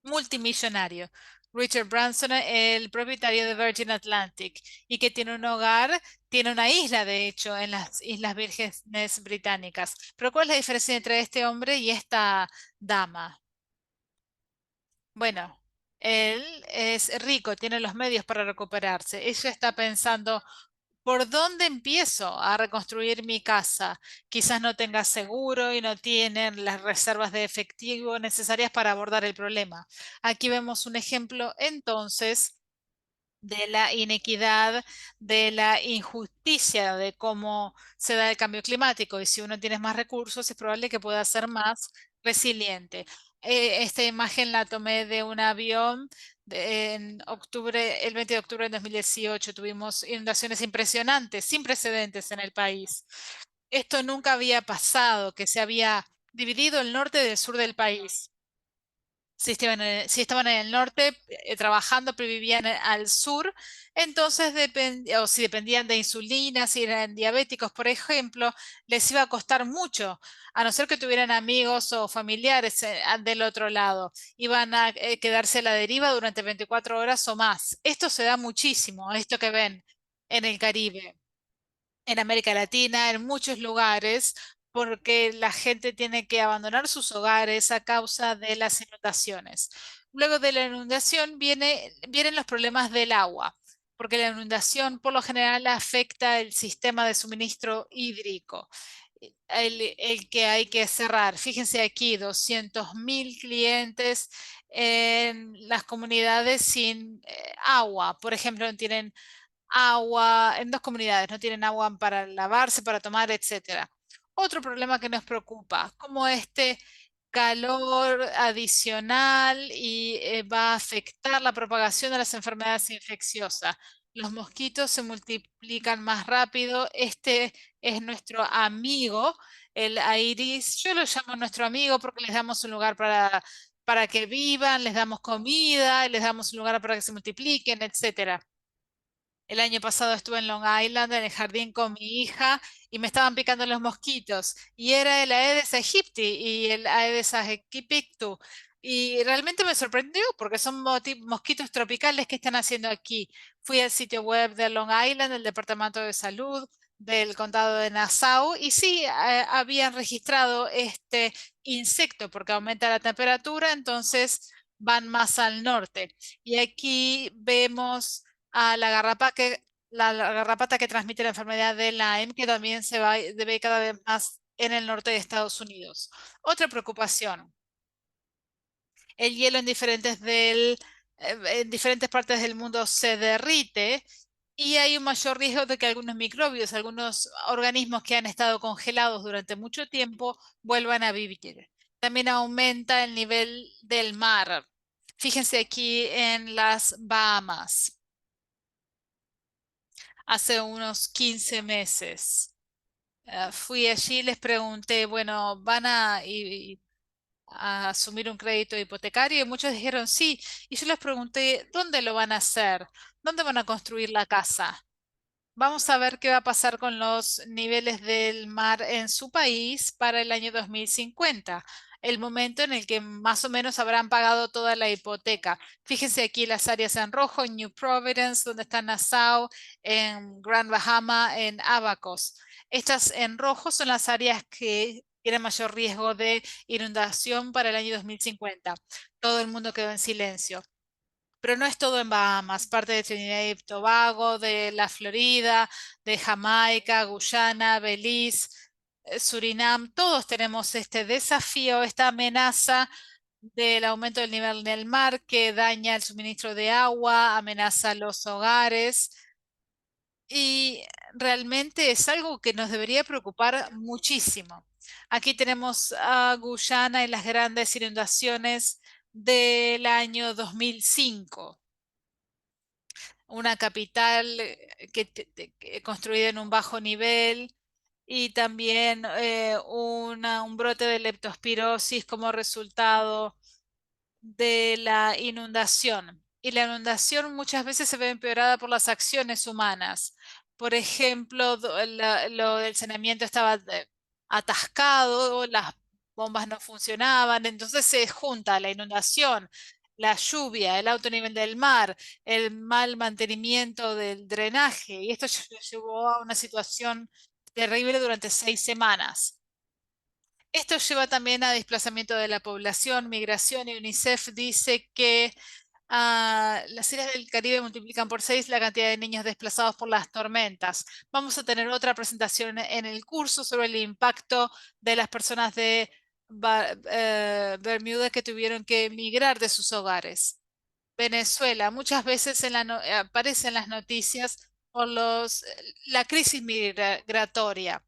multimillonario, Richard Branson, el propietario de Virgin Atlantic, y que tiene un hogar, tiene una isla, de hecho, en las Islas Vírgenes Británicas. Pero ¿cuál es la diferencia entre este hombre y esta dama? Bueno, él es rico, tiene los medios para recuperarse. Ella está pensando, ¿por dónde empiezo a reconstruir mi casa? Quizás no tenga seguro y no tienen las reservas de efectivo necesarias para abordar el problema. Aquí vemos un ejemplo entonces de la inequidad, de la injusticia, de cómo se da el cambio climático. Y si uno tiene más recursos, es probable que pueda ser más resiliente. Esta imagen la tomé de un avión en octubre, el 20 de octubre de 2018. Tuvimos inundaciones impresionantes, sin precedentes en el país. Esto nunca había pasado, que se había dividido el norte del sur del país. Si estaban en el norte trabajando, pero vivían al sur, entonces o si dependían de insulina, si eran diabéticos, por ejemplo, les iba a costar mucho, a no ser que tuvieran amigos o familiares del otro lado. Iban a quedarse a la deriva durante 24 horas o más. Esto se da muchísimo, esto que ven en el Caribe, en América Latina, en muchos lugares, porque la gente tiene que abandonar sus hogares a causa de las inundaciones. Luego de la inundación vienen los problemas del agua, porque la inundación por lo general afecta el sistema de suministro hídrico. El que hay que cerrar. Fíjense aquí, 200.000 clientes en las comunidades sin agua. Por ejemplo, no tienen agua, en dos comunidades no tienen agua para lavarse, para tomar, etcétera. Otro problema que nos preocupa, como este calor adicional y va a afectar la propagación de las enfermedades infecciosas. Los mosquitos se multiplican más rápido. Este es nuestro amigo, el Aedes. Yo lo llamo nuestro amigo porque les damos un lugar para que vivan, les damos comida, les damos un lugar para que se multipliquen, etcétera. El año pasado estuve en Long Island, en el jardín con mi hija, y me estaban picando los mosquitos. Y era el Aedes aegypti y el Aedes aegypti. Y realmente me sorprendió porque son mosquitos tropicales que están haciendo aquí. Fui al sitio web de Long Island, del Departamento de Salud del condado de Nassau, y sí, habían registrado este insecto porque aumenta la temperatura, entonces van más al norte. Y aquí vemos a la garrapata que transmite la enfermedad de Lyme, que también ve cada vez más en el norte de Estados Unidos. Otra preocupación, el hielo en diferentes partes del mundo se derrite y hay un mayor riesgo de que algunos microbios, algunos organismos que han estado congelados durante mucho tiempo, vuelvan a vivir. También aumenta el nivel del mar. Fíjense aquí en las Bahamas hace unos 15 meses. Fui allí y les pregunté, bueno, a asumir un crédito hipotecario y muchos dijeron sí. Y yo les pregunté, ¿dónde lo van a hacer? ¿Dónde van a construir la casa? Vamos a ver qué va a pasar con los niveles del mar en su país para el año 2050, el momento en el que más o menos habrán pagado toda la hipoteca. Fíjense aquí las áreas en rojo, en New Providence, donde está Nassau, en Grand Bahama, en Abacos. Estas en rojo son las áreas que tienen mayor riesgo de inundación para el año 2050. Todo el mundo quedó en silencio. Pero no es todo en Bahamas, parte de Trinidad y Tobago, de la Florida, de Jamaica, Guyana, Belice, Surinam, todos tenemos este desafío, esta amenaza del aumento del nivel del mar que daña el suministro de agua, amenaza los hogares y realmente es algo que nos debería preocupar muchísimo. Aquí tenemos a Guyana y las grandes inundaciones del año 2005, una capital que construida en un bajo nivel y también un brote de leptospirosis como resultado de la inundación. Y la inundación muchas veces se ve empeorada por las acciones humanas. Por ejemplo, lo del saneamiento estaba atascado, las bombas no funcionaban, entonces se junta la inundación, la lluvia, el alto nivel del mar, el mal mantenimiento del drenaje, y esto llevó a una situación terrible durante 6 semanas. Esto lleva también a desplazamiento de la población, migración, y UNICEF dice que las islas del Caribe multiplican por 6 la cantidad de niños desplazados por las tormentas. Vamos a tener otra presentación en el curso sobre el impacto de las personas de Bermuda que tuvieron que emigrar de sus hogares. Venezuela, muchas veces aparece en las noticias por la crisis migratoria.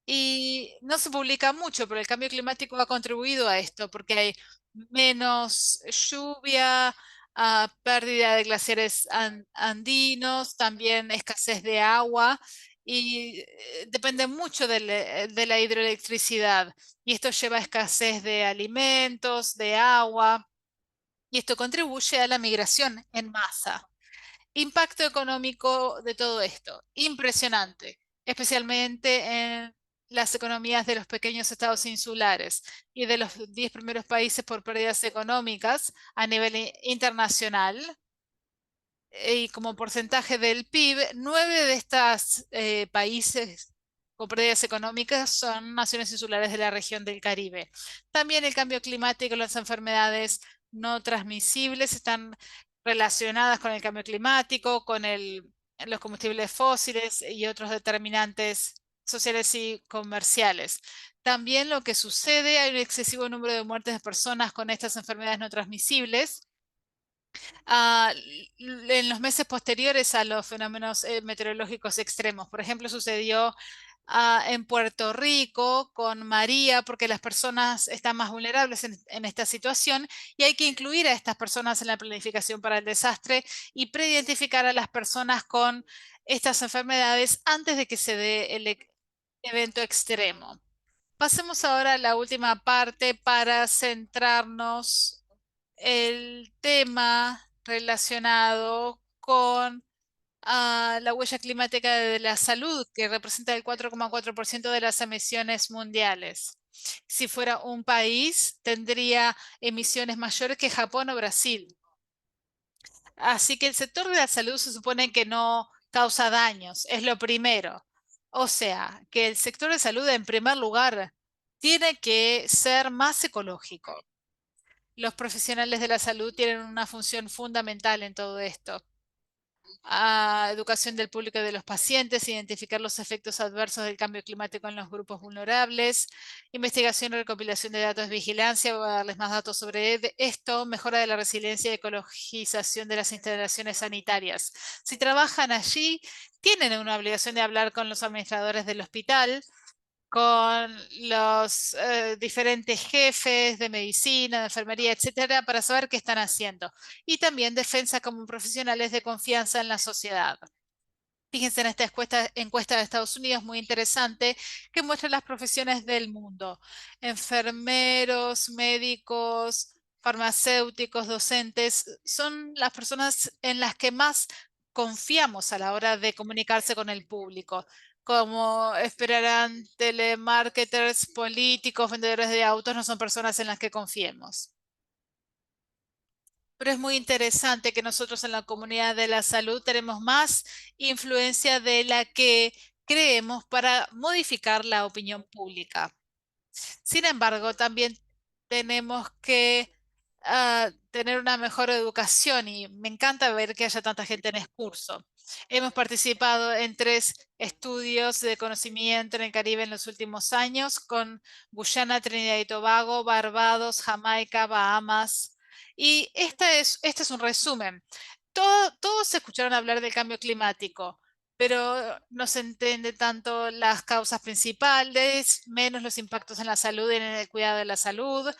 Y no se publica mucho, pero el cambio climático ha contribuido a esto, porque hay menos lluvia, pérdida de glaciares andinos, también escasez de agua, y depende mucho de la hidroelectricidad. Y esto lleva a escasez de alimentos, de agua, y esto contribuye a la migración en masa. Impacto económico de todo esto, impresionante, especialmente en las economías de los pequeños estados insulares y de los 10 primeros países por pérdidas económicas a nivel internacional. Y como porcentaje del PIB, 9 de estos países con pérdidas económicas son naciones insulares de la región del Caribe. También el cambio climático y las enfermedades no transmisibles están relacionadas con el cambio climático, con los combustibles fósiles y otros determinantes sociales y comerciales. También lo que sucede, hay un excesivo número de muertes de personas con estas enfermedades no transmisibles en los meses posteriores a los fenómenos meteorológicos extremos. Por ejemplo, sucedió en Puerto Rico con María, porque las personas están más vulnerables en esta situación y hay que incluir a estas personas en la planificación para el desastre y preidentificar a las personas con estas enfermedades antes de que se dé el evento extremo. Pasemos ahora a la última parte para centrarnos el tema relacionado con la huella climática de la salud, que representa el 4,4% de las emisiones mundiales. Si fuera un país, tendría emisiones mayores que Japón o Brasil. Así que el sector de la salud se supone que no causa daños, es lo primero. O sea, que el sector de salud, en primer lugar, tiene que ser más ecológico. Los profesionales de la salud tienen una función fundamental en todo esto. Educación del público y de los pacientes, identificar los efectos adversos del cambio climático en los grupos vulnerables, investigación y recopilación de datos de vigilancia, voy a darles más datos sobre esto, mejora de la resiliencia y ecologización de las instalaciones sanitarias. Si trabajan allí, tienen una obligación de hablar con los administradores del hospital, con los diferentes jefes de medicina, de enfermería, etcétera, para saber qué están haciendo. Y también defensa como profesionales de confianza en la sociedad. Fíjense en esta encuesta de Estados Unidos, muy interesante, que muestra las profesiones del mundo. Enfermeros, médicos, farmacéuticos, docentes, son las personas en las que más confiamos a la hora de comunicarse con el público. Como esperarán, telemarketers, políticos, vendedores de autos, no son personas en las que confiemos. Pero es muy interesante que nosotros en la comunidad de la salud tenemos más influencia de la que creemos para modificar la opinión pública. Sin embargo, también tenemos que tener una mejor educación y me encanta ver que haya tanta gente en el curso. Hemos participado en 3 estudios de conocimiento en el Caribe en los últimos años con Guyana, Trinidad y Tobago, Barbados, Jamaica, Bahamas. Y este es un resumen. Todos escucharon hablar del cambio climático, pero no se entiende tanto las causas principales, menos los impactos en la salud y en el cuidado de la salud.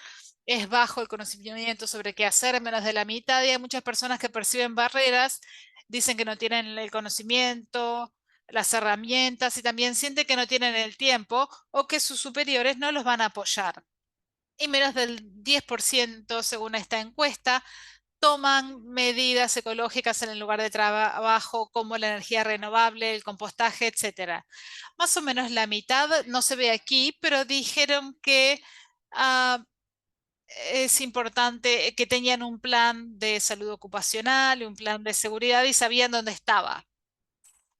Es bajo el conocimiento sobre qué hacer, menos de la mitad, y hay muchas personas que perciben barreras, dicen que no tienen el conocimiento, las herramientas y también sienten que no tienen el tiempo o que sus superiores no los van a apoyar. Y menos del 10%, según esta encuesta, toman medidas ecológicas en el lugar de trabajo como la energía renovable, el compostaje, etcétera. Más o menos la mitad, no se ve aquí, pero dijeron que ah, es importante que tenían un plan de salud ocupacional y un plan de seguridad y sabían dónde estaba.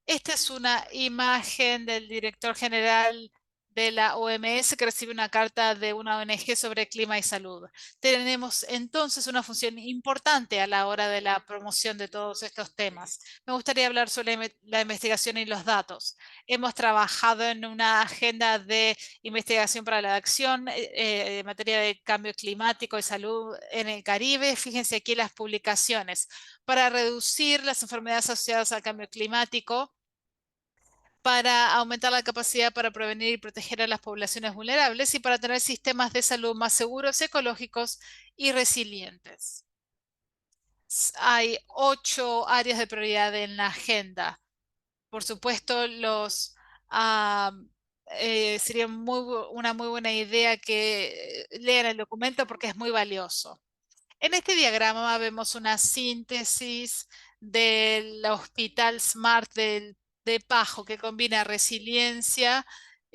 Esta es una imagen del director general de la OMS que recibe una carta de una ONG sobre clima y salud. Tenemos entonces una función importante a la hora de la promoción de todos estos temas. Me gustaría hablar sobre la investigación y los datos. Hemos trabajado en una agenda de investigación para la acción en materia de cambio climático y salud en el Caribe. Fíjense aquí las publicaciones. Para reducir las enfermedades asociadas al cambio climático, para aumentar la capacidad para prevenir y proteger a las poblaciones vulnerables y para tener sistemas de salud más seguros, ecológicos y resilientes. Hay 8 áreas de prioridad en la agenda. Por supuesto, ah, sería una muy buena idea que lean el documento porque es muy valioso. En este diagrama vemos una síntesis del Hospital Smart de Pajo que combina resiliencia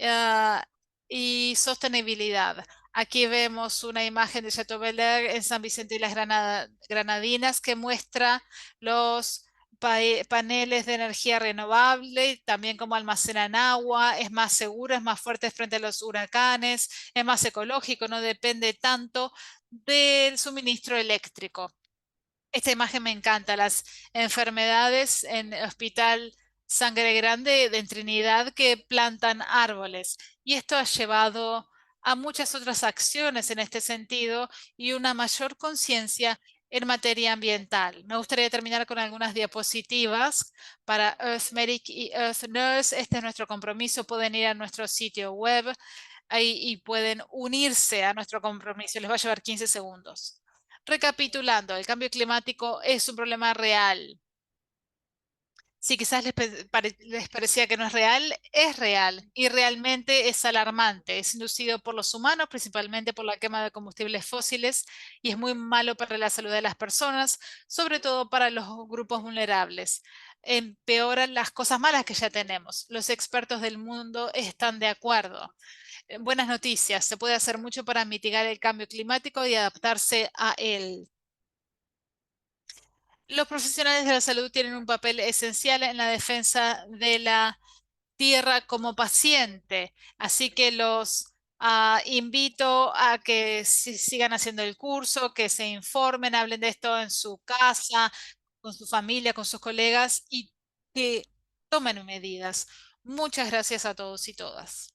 ah, y sostenibilidad. Aquí vemos una imagen de Chateau Belair en San Vicente y las Granadinas que muestra los paneles de energía renovable, también cómo almacenan agua, es más seguro, es más fuerte frente a los huracanes, es más ecológico, no depende tanto del suministro eléctrico. Esta imagen me encanta, las enfermedades en el Hospital Sangre Grande en Trinidad que plantan árboles. Y esto ha llevado a muchas otras acciones en este sentido y una mayor conciencia en materia ambiental. Me gustaría terminar con algunas diapositivas para Earth Medic y Earth Nurse. Este es nuestro compromiso. Pueden ir a nuestro sitio web ahí y pueden unirse a nuestro compromiso. Les va a llevar 15 segundos. Recapitulando, el cambio climático es un problema real. Si quizás les parecía que no es real y realmente es alarmante. Es inducido por los humanos, principalmente por la quema de combustibles fósiles, y es muy malo para la salud de las personas, sobre todo para los grupos vulnerables. Empeoran las cosas malas que ya tenemos. Los expertos del mundo están de acuerdo. Buenas noticias, se puede hacer mucho para mitigar el cambio climático y adaptarse a él. Los profesionales de la salud tienen un papel esencial en la defensa de la tierra como paciente, así que los invito a que sigan haciendo el curso, que se informen, hablen de esto en su casa, con su familia, con sus colegas y que tomen medidas. Muchas gracias a todos y todas.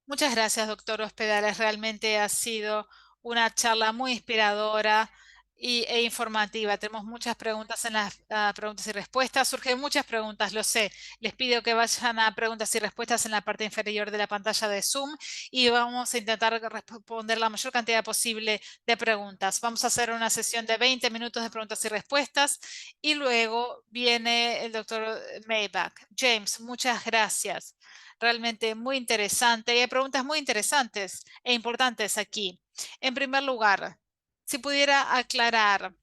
Muchas gracias, doctor Hospedales. Realmente ha sido una charla muy inspiradora. e informativa. Tenemos muchas preguntas en las preguntas y respuestas. Surgen muchas preguntas, lo sé. Les pido que vayan a preguntas y respuestas en la parte inferior de la pantalla de Zoom y vamos a intentar responder la mayor cantidad posible de preguntas. Vamos a hacer una sesión de 20 minutos de preguntas y respuestas y luego viene el doctor Maybach. James, muchas gracias. Realmente muy interesante y hay preguntas muy interesantes e importantes aquí. En primer lugar, si pudiera aclarar,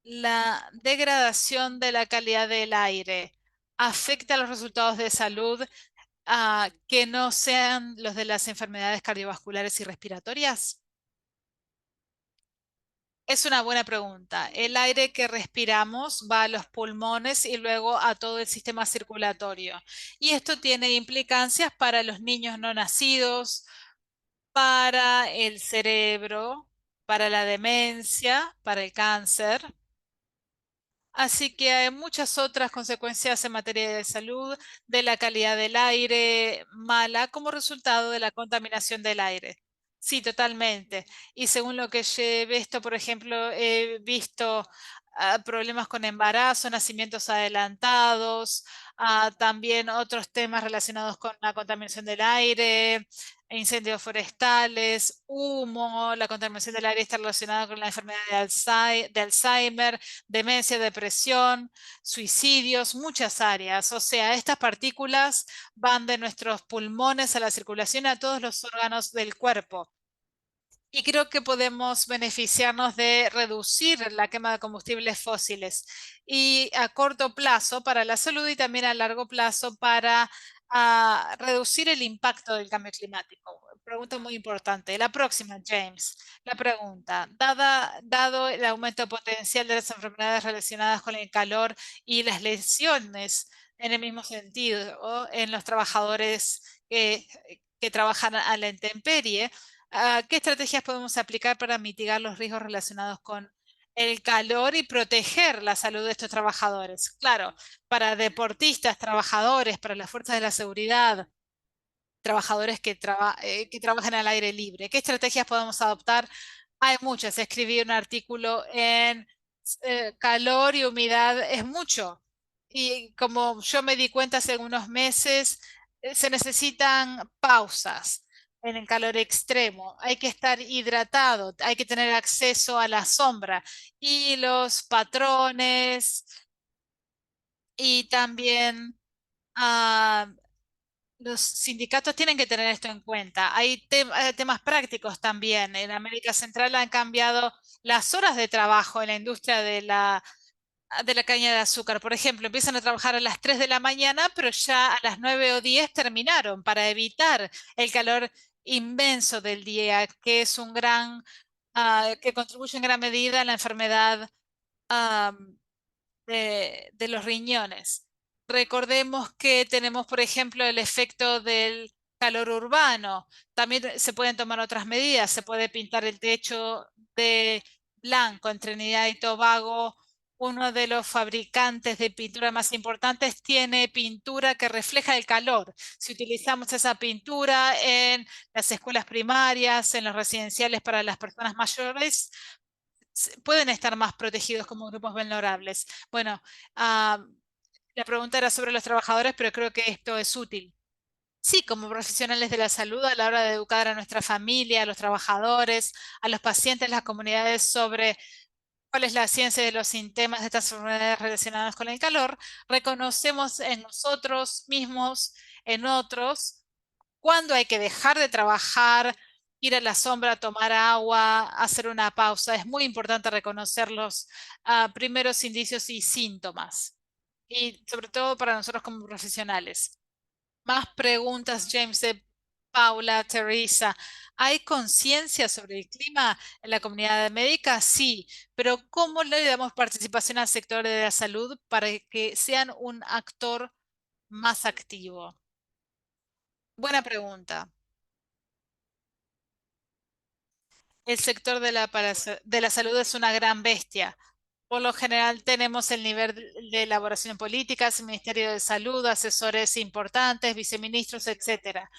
¿la degradación de la calidad del aire afecta los resultados de salud que no sean los de las enfermedades cardiovasculares y respiratorias? Es una buena pregunta. El aire que respiramos va a los pulmones y luego a todo el sistema circulatorio. Y esto tiene implicancias para los niños no nacidos, para el cerebro, para la demencia, para el cáncer. Así que hay muchas otras consecuencias en materia de salud, de la calidad del aire mala como resultado de la contaminación del aire. Sí, totalmente. Y según lo que he visto, por ejemplo, he visto problemas con embarazo, nacimientos adelantados, también otros temas relacionados con la contaminación del aire, incendios forestales, humo. La contaminación del aire está relacionada con la enfermedad de Alzheimer, demencia, depresión, suicidios, muchas áreas. O sea, estas partículas van de nuestros pulmones a la circulación a todos los órganos del cuerpo. Y creo que podemos beneficiarnos de reducir la quema de combustibles fósiles y a corto plazo para la salud y también a largo plazo para reducir el impacto del cambio climático. Pregunta muy importante. La próxima, James. La pregunta, dado el aumento potencial de las enfermedades relacionadas con el calor y las lesiones en el mismo sentido o en los trabajadores que trabajan a la intemperie, ¿qué estrategias podemos aplicar para mitigar los riesgos relacionados con el calor y proteger la salud de estos trabajadores? Claro, para deportistas, trabajadores, para las fuerzas de la seguridad, trabajadores que trabajan al aire libre. ¿Qué estrategias podemos adoptar? Hay muchas. Escribí un artículo en calor y humedad es mucho. Y como yo me di cuenta hace unos meses, se necesitan pausas en el calor extremo. Hay que estar hidratado, hay que tener acceso a la sombra y los patrones y también los sindicatos tienen que tener esto en cuenta. Hay temas prácticos también. En América Central han cambiado las horas de trabajo en la industria de la caña de azúcar. Por ejemplo, empiezan a trabajar a las 3 de la mañana, pero ya a las 9 o 10 terminaron para evitar el calor inmenso del día, que es que contribuye en gran medida a la enfermedad ah, de los riñones. Recordemos que tenemos, por ejemplo, el efecto del calor urbano. También se pueden tomar otras medidas. Se puede pintar el techo de blanco en Trinidad y Tobago. Uno de los fabricantes de pintura más importantes tiene pintura que refleja el calor. Si utilizamos esa pintura en las escuelas primarias, en los residenciales para las personas mayores, pueden estar más protegidos como grupos vulnerables. Bueno, ah, la pregunta era sobre los trabajadores, pero creo que esto es útil. Sí, como profesionales de la salud, a la hora de educar a nuestra familia, a los trabajadores, a los pacientes, las comunidades sobre cuál es la ciencia de los sintomas de estas enfermedades relacionadas con el calor, reconocemos en nosotros mismos, en otros, cuándo hay que dejar de trabajar, ir a la sombra, tomar agua, hacer una pausa. Es muy importante reconocer los primeros indicios y síntomas. Y sobre todo para nosotros como profesionales. Más preguntas, James, de Paula, Teresa. ¿Hay conciencia sobre el clima en la comunidad médica? Sí, pero ¿cómo le damos participación al sector de la salud para que sean un actor más activo? Buena pregunta. El sector de la salud es una gran bestia. Por lo general tenemos el nivel de elaboración política, el Ministerio de Salud, asesores importantes, viceministros, etcétera.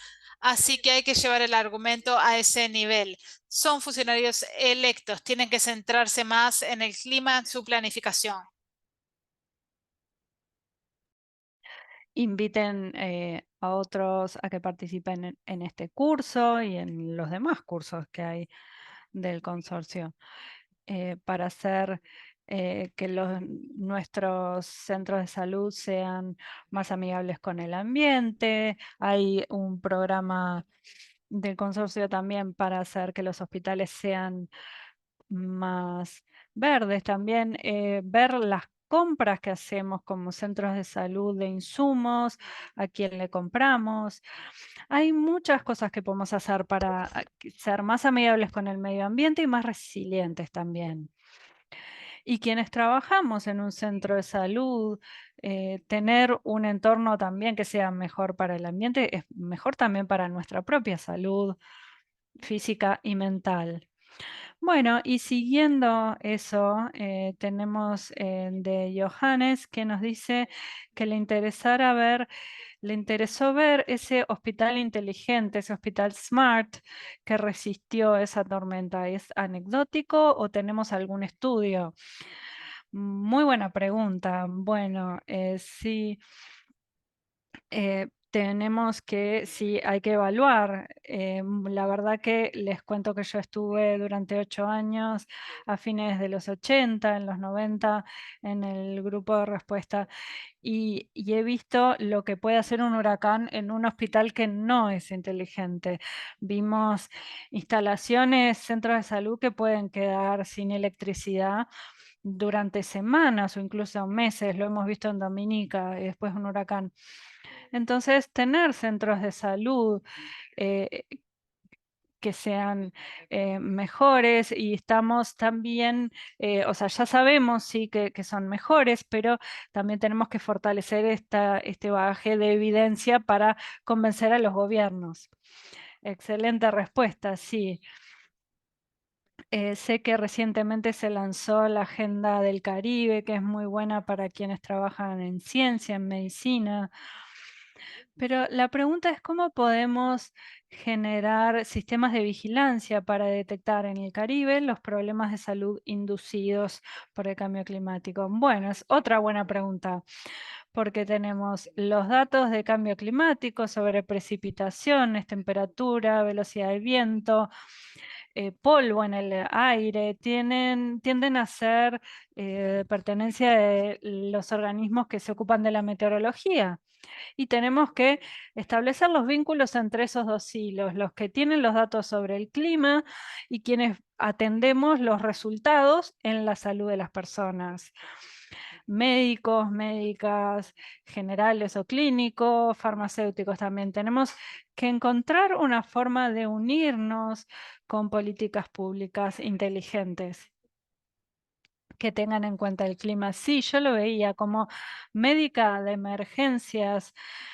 Así que hay que llevar el argumento a ese nivel. Son funcionarios electos, tienen que centrarse más en el clima, en su planificación. Inviten a otros a que participen en este curso y en los demás cursos que hay del consorcio para hacer que nuestros centros de salud sean más amigables con el ambiente. Hay un programa del consorcio también para hacer que los hospitales sean más verdes. También ver las compras que hacemos como centros de salud de insumos, a quién le compramos. Hay muchas cosas que podemos hacer para ser más amigables con el medio ambiente y más resilientes también. Y quienes trabajamos en un centro de salud, tener un entorno también que sea mejor para el ambiente es mejor también para nuestra propia salud física y mental. Bueno, y siguiendo eso, tenemos de Johannes que nos dice que le interesó ver ese hospital inteligente, ese hospital smart que resistió esa tormenta. ¿Es anecdótico o tenemos algún estudio? Muy buena pregunta. Bueno, sí, tenemos que, sí, hay que evaluar. La verdad que les cuento que yo estuve durante 8 años a fines de los 80, en los 90, en el grupo de respuesta y he visto lo que puede hacer un huracán en un hospital que no es inteligente. Vimos instalaciones, centros de salud que pueden quedar sin electricidad durante semanas o incluso meses, lo hemos visto en Dominica y después un huracán. Entonces, tener centros de salud eh, que sean mejores y estamos también, o sea, ya sabemos sí que son mejores, pero también tenemos que fortalecer este bagaje de evidencia para convencer a los gobiernos. Excelente respuesta, sí. Sé que recientemente se lanzó la Agenda del Caribe, que es muy buena para quienes trabajan en ciencia, en medicina. Pero la pregunta es cómo podemos generar sistemas de vigilancia para detectar en el Caribe los problemas de salud inducidos por el cambio climático. Bueno, es otra buena pregunta, porque tenemos los datos de cambio climático sobre precipitaciones, temperatura, velocidad del viento, polvo en el aire, tienden a ser pertenencia de los organismos que se ocupan de la meteorología. Y tenemos que establecer los vínculos entre esos dos hilos, los que tienen los datos sobre el clima y quienes atendemos los resultados en la salud de las personas. Médicos, médicas, generales o clínicos, farmacéuticos también. Tenemos que encontrar una forma de unirnos con políticas públicas inteligentes que tengan en cuenta el clima. Sí, yo lo veía como médica de emergencias.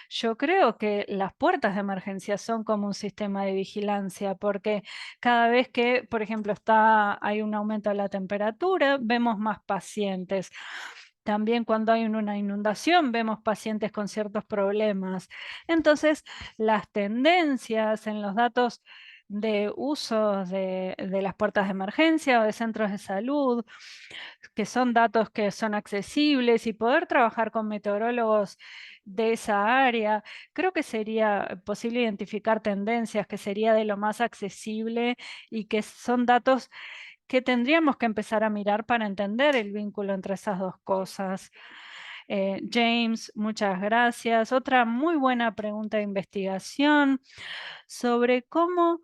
Yo creo que las puertas de emergencia son como un sistema de vigilancia, porque cada vez que, por ejemplo, hay un aumento de la temperatura, vemos más pacientes. También cuando hay una inundación vemos pacientes con ciertos problemas. Entonces, las tendencias en los datos de uso de las puertas de emergencia o de centros de salud, que son datos que son accesibles y poder trabajar con meteorólogos de esa área, creo que sería posible identificar tendencias, que sería de lo más accesible y que son datos que tendríamos que empezar a mirar para entender el vínculo entre esas dos cosas. James, muchas gracias. Otra muy buena pregunta de investigación sobre cómo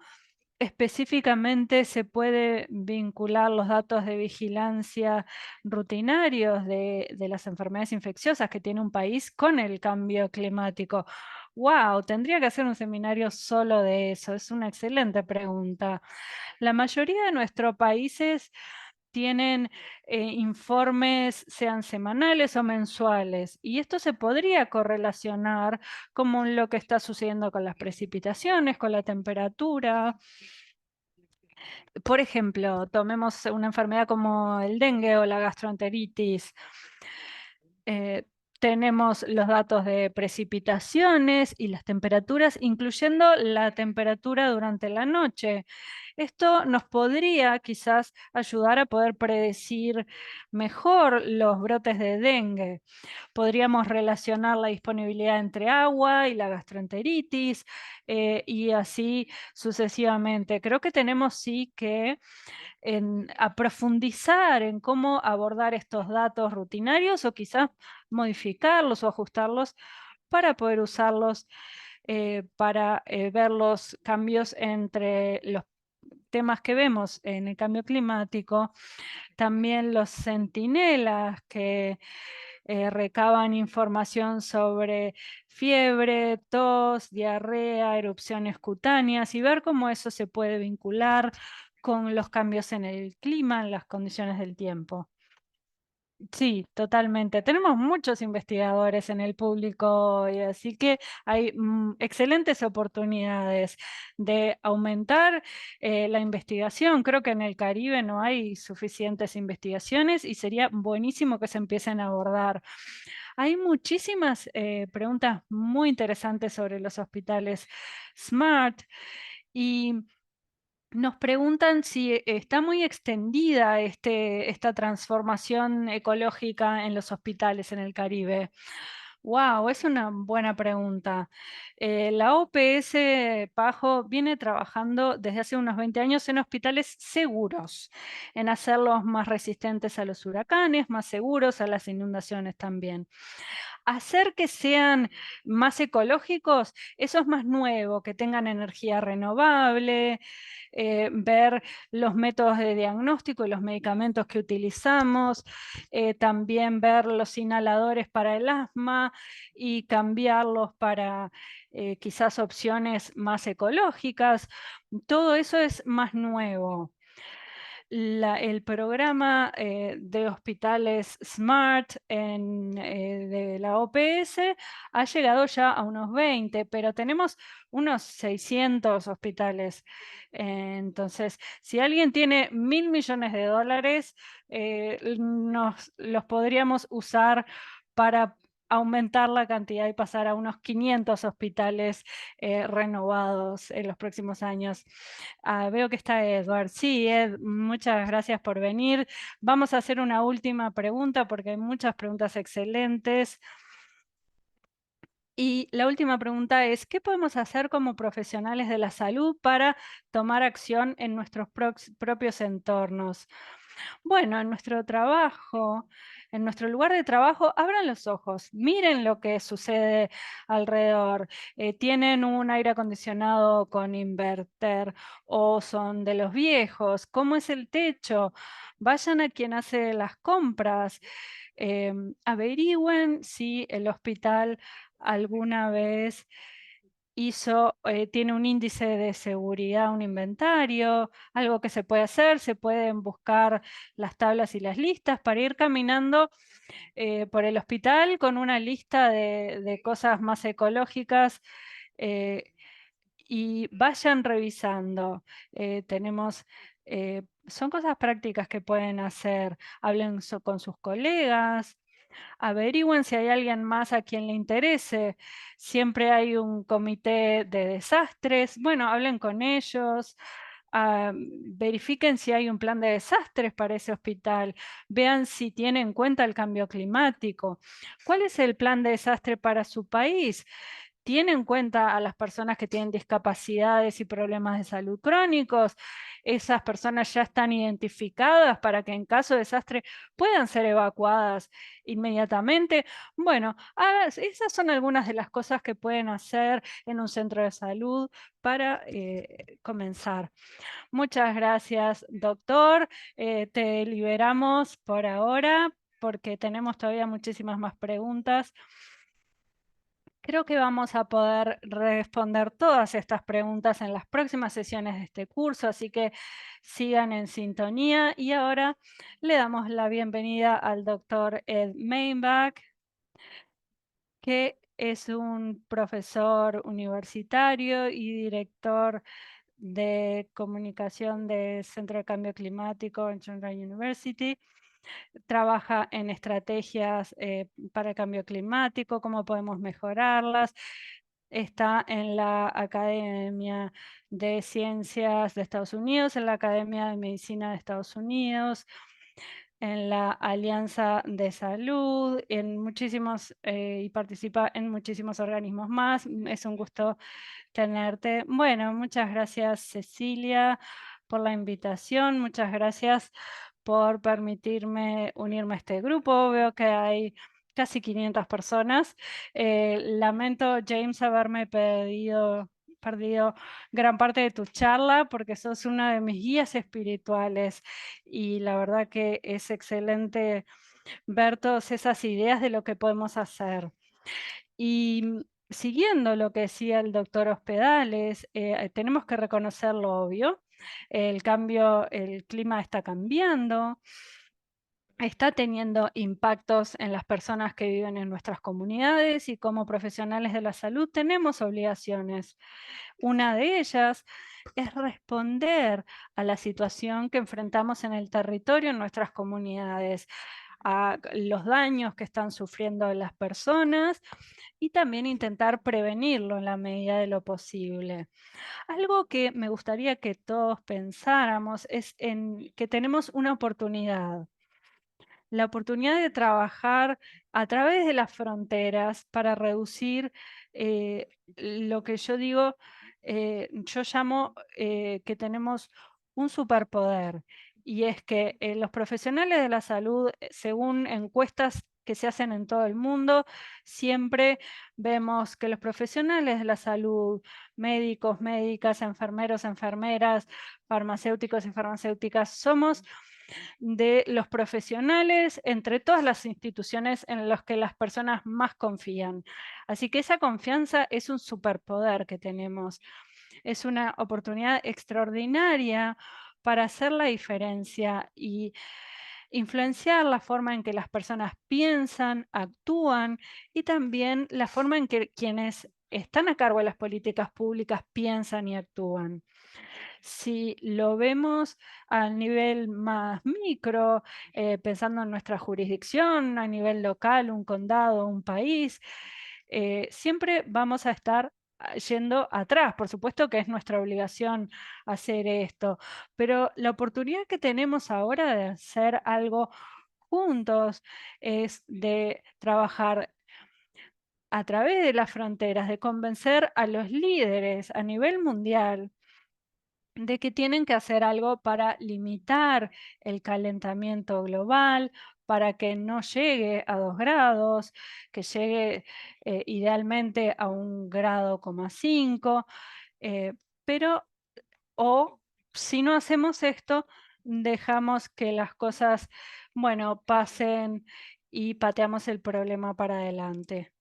específicamente se puede vincular los datos de vigilancia rutinarios de las enfermedades infecciosas que tiene un país con el cambio climático. Wow, tendría que hacer un seminario solo de eso. Es una excelente pregunta. La mayoría de nuestros países tienen informes, sean semanales o mensuales, y esto se podría correlacionar con lo que está sucediendo con las precipitaciones, con la temperatura. Por ejemplo, tomemos una enfermedad como el dengue o la gastroenteritis. tenemos los datos de precipitaciones y las temperaturas, incluyendo la temperatura durante la noche. Esto nos podría quizás ayudar a poder predecir mejor los brotes de dengue. Podríamos relacionar la disponibilidad entre agua y la gastroenteritis y así sucesivamente. Creo que tenemos sí que a profundizar en cómo abordar estos datos rutinarios o quizás modificarlos o ajustarlos para poder usarlos para ver los cambios entre los temas que vemos en el cambio climático, también los centinelas que recaban información sobre fiebre, tos, diarrea, erupciones cutáneas y ver cómo eso se puede vincular con los cambios en el clima, en las condiciones del tiempo. Sí, totalmente. Tenemos muchos investigadores en el público y así que hay excelentes oportunidades de aumentar la investigación. Creo que en el Caribe no hay suficientes investigaciones y sería buenísimo que se empiecen a abordar. Hay muchísimas preguntas muy interesantes sobre los hospitales SMART y nos preguntan si está muy extendida esta transformación ecológica en los hospitales en el Caribe. Wow, es una buena pregunta. La OPS Pajo viene trabajando desde hace unos 20 años en hospitales seguros, en hacerlos más resistentes a los huracanes, más seguros a las inundaciones también. Hacer que sean más ecológicos, eso es más nuevo, que tengan energía renovable, ver los métodos de diagnóstico y los medicamentos que utilizamos, también ver los inhaladores para el asma y cambiarlos para quizás opciones más ecológicas. Todo eso es más nuevo. El programa de hospitales SMART de la OPS ha llegado ya a unos 20, pero tenemos unos 600 hospitales. Entonces, si alguien tiene $1.000 millones, los podríamos usar para aumentar la cantidad y pasar a unos 500 hospitales renovados en los próximos años. Veo que está Edward. Sí, Ed, muchas gracias por venir. Vamos a hacer una última pregunta porque hay muchas preguntas excelentes. Y la última pregunta es, ¿qué podemos hacer como profesionales de la salud para tomar acción en nuestros propios entornos? Bueno, en nuestro trabajo, en nuestro lugar de trabajo, abran los ojos, miren lo que sucede alrededor. ¿Tienen un aire acondicionado con inverter o son de los viejos? ¿Cómo es el techo? Vayan a quien hace las compras. Averigüen si el hospital alguna vez tiene un índice de seguridad, un inventario, algo que se puede hacer, se pueden buscar las tablas y las listas para ir caminando por el hospital con una lista de cosas más ecológicas eh, y vayan revisando. Son cosas prácticas que pueden hacer. Hablen con sus colegas, averigüen si hay alguien más a quien le interese. Siempre hay un comité de desastres. Bueno, hablen con ellos. Verifiquen si hay un plan de desastres para ese hospital. Vean si tiene en cuenta el cambio climático. ¿Cuál es el plan de desastre para su país? ¿Tiene en cuenta a las personas que tienen discapacidades y problemas de salud crónicos? Esas personas ya están identificadas para que en caso de desastre puedan ser evacuadas inmediatamente. Bueno, esas son algunas de las cosas que pueden hacer en un centro de salud para comenzar. Muchas gracias, doctor. Te liberamos por ahora porque tenemos todavía muchísimas más preguntas. Creo que vamos a poder responder todas estas preguntas en las próximas sesiones de este curso, así que sigan en sintonía. Y ahora le damos la bienvenida al doctor Ed Mainbach, que es un profesor universitario y director de comunicación del Centro de Cambio Climático en Chongqing University. trabaja en estrategias para el cambio climático, cómo podemos mejorarlas. Está en la Academia de Ciencias de Estados Unidos, en la Academia de Medicina de Estados Unidos, en la Alianza de Salud, en muchísimos, y participa en muchísimos organismos más. Es un gusto tenerte. Bueno, muchas gracias, Cecilia, por la invitación. Muchas gracias por permitirme unirme a este grupo. Veo que hay casi 500 personas. Lamento, James, haberme perdido gran parte de tu charla porque sos una de mis guías espirituales y la verdad que es excelente ver todas esas ideas de lo que podemos hacer. Y siguiendo lo que decía el doctor Hospedales, tenemos que reconocer lo obvio. El clima está cambiando, está teniendo impactos en las personas que viven en nuestras comunidades y como profesionales de la salud tenemos obligaciones. Una de ellas es responder a la situación que enfrentamos en el territorio, en nuestras comunidades, a los daños que están sufriendo las personas y también intentar prevenirlo en la medida de lo posible. Algo que me gustaría que todos pensáramos es en que tenemos una oportunidad, la oportunidad de trabajar a través de las fronteras para reducir lo que yo digo, yo llamo que tenemos un superpoder, y es que los profesionales de la salud, según encuestas que se hacen en todo el mundo, siempre vemos que los profesionales de la salud, médicos, médicas, enfermeros, enfermeras, farmacéuticos y farmacéuticas, somos de los profesionales entre todas las instituciones en las que las personas más confían. Así que esa confianza es un superpoder que tenemos. Es una oportunidad extraordinaria para hacer la diferencia y influenciar la forma en que las personas piensan, actúan y también la forma en que quienes están a cargo de las políticas públicas piensan y actúan. Si lo vemos a nivel más micro, pensando en nuestra jurisdicción, a nivel local, un condado, un país, siempre vamos a estar yendo atrás. Por supuesto que es nuestra obligación hacer esto, pero la oportunidad que tenemos ahora de hacer algo juntos es de trabajar a través de las fronteras, de convencer a los líderes a nivel mundial de que tienen que hacer algo para limitar el calentamiento global, para que no llegue a 2 grados, que llegue idealmente a 1,5 grados, pero o si no hacemos esto, dejamos que las cosas, bueno, pasen y pateamos el problema para adelante.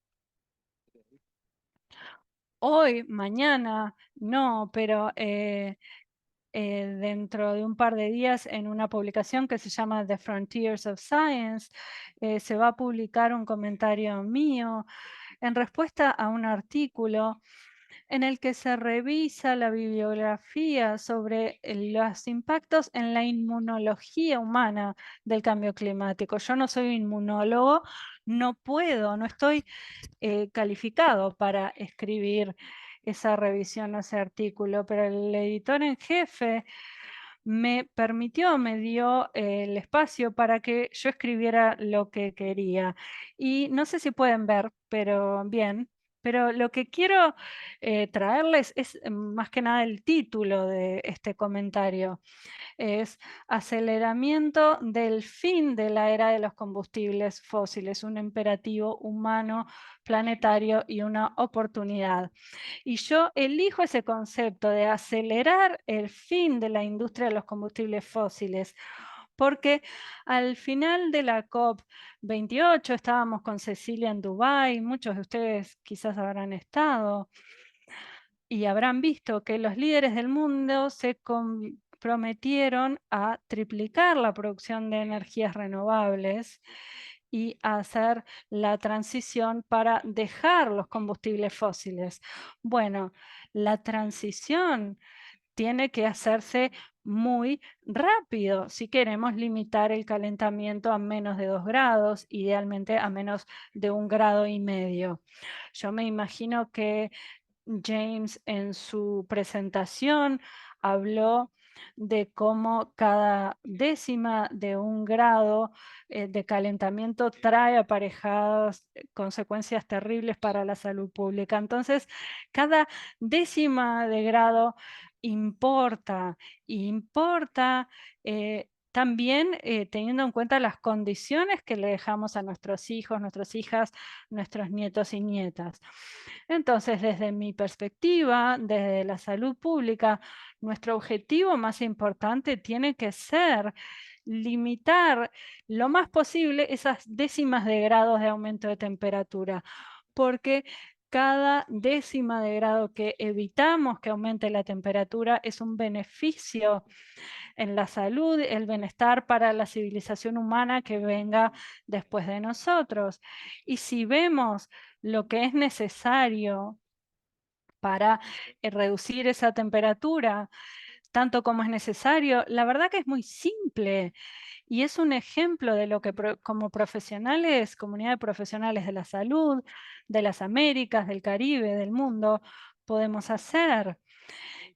Hoy, mañana, no, pero dentro de un par de días en una publicación que se llama The Frontiers of Science, se va a publicar un comentario mío en respuesta a un artículo en el que se revisa la bibliografía sobre los impactos en la inmunología humana del cambio climático. Yo no soy inmunólogo, no puedo, no estoy calificado para escribir esa revisión, ese artículo, pero el editor en jefe me permitió, me dio el espacio para que yo escribiera lo que quería. Y no sé si pueden ver, pero bien, pero lo que quiero traerles es más que nada el título de este comentario. Es aceleramiento del fin de la era de los combustibles fósiles, un imperativo humano, planetario y una oportunidad. Y yo elijo ese concepto de acelerar el fin de la industria de los combustibles fósiles, porque al final de la COP28 estábamos con Cecilia en Dubái, muchos de ustedes quizás habrán estado y habrán visto que los líderes del mundo se comprometieron a triplicar la producción de energías renovables y a hacer la transición para dejar los combustibles fósiles. Bueno, la transición tiene que hacerse muy rápido si queremos limitar el calentamiento a menos de 2 grados, idealmente a menos de 1,5 grados. Yo me imagino que James en su presentación habló de cómo cada décima de 1 grado de calentamiento trae aparejadas consecuencias terribles para la salud pública. Entonces, cada décima de grado importa, importa también teniendo en cuenta las condiciones que le dejamos a nuestros hijos, nuestras hijas, nuestros nietos y nietas. Entonces, desde mi perspectiva, desde la salud pública, nuestro objetivo más importante tiene que ser limitar lo más posible esas décimas de grados de aumento de temperatura, porque cada décima de grado que evitamos que aumente la temperatura es un beneficio en la salud, el bienestar para la civilización humana que venga después de nosotros. Y si vemos lo que es necesario para reducir esa temperatura, tanto como es necesario, la verdad que es muy simple y es un ejemplo de lo que como profesionales, comunidad de profesionales de la salud, de las Américas, del Caribe, del mundo, podemos hacer.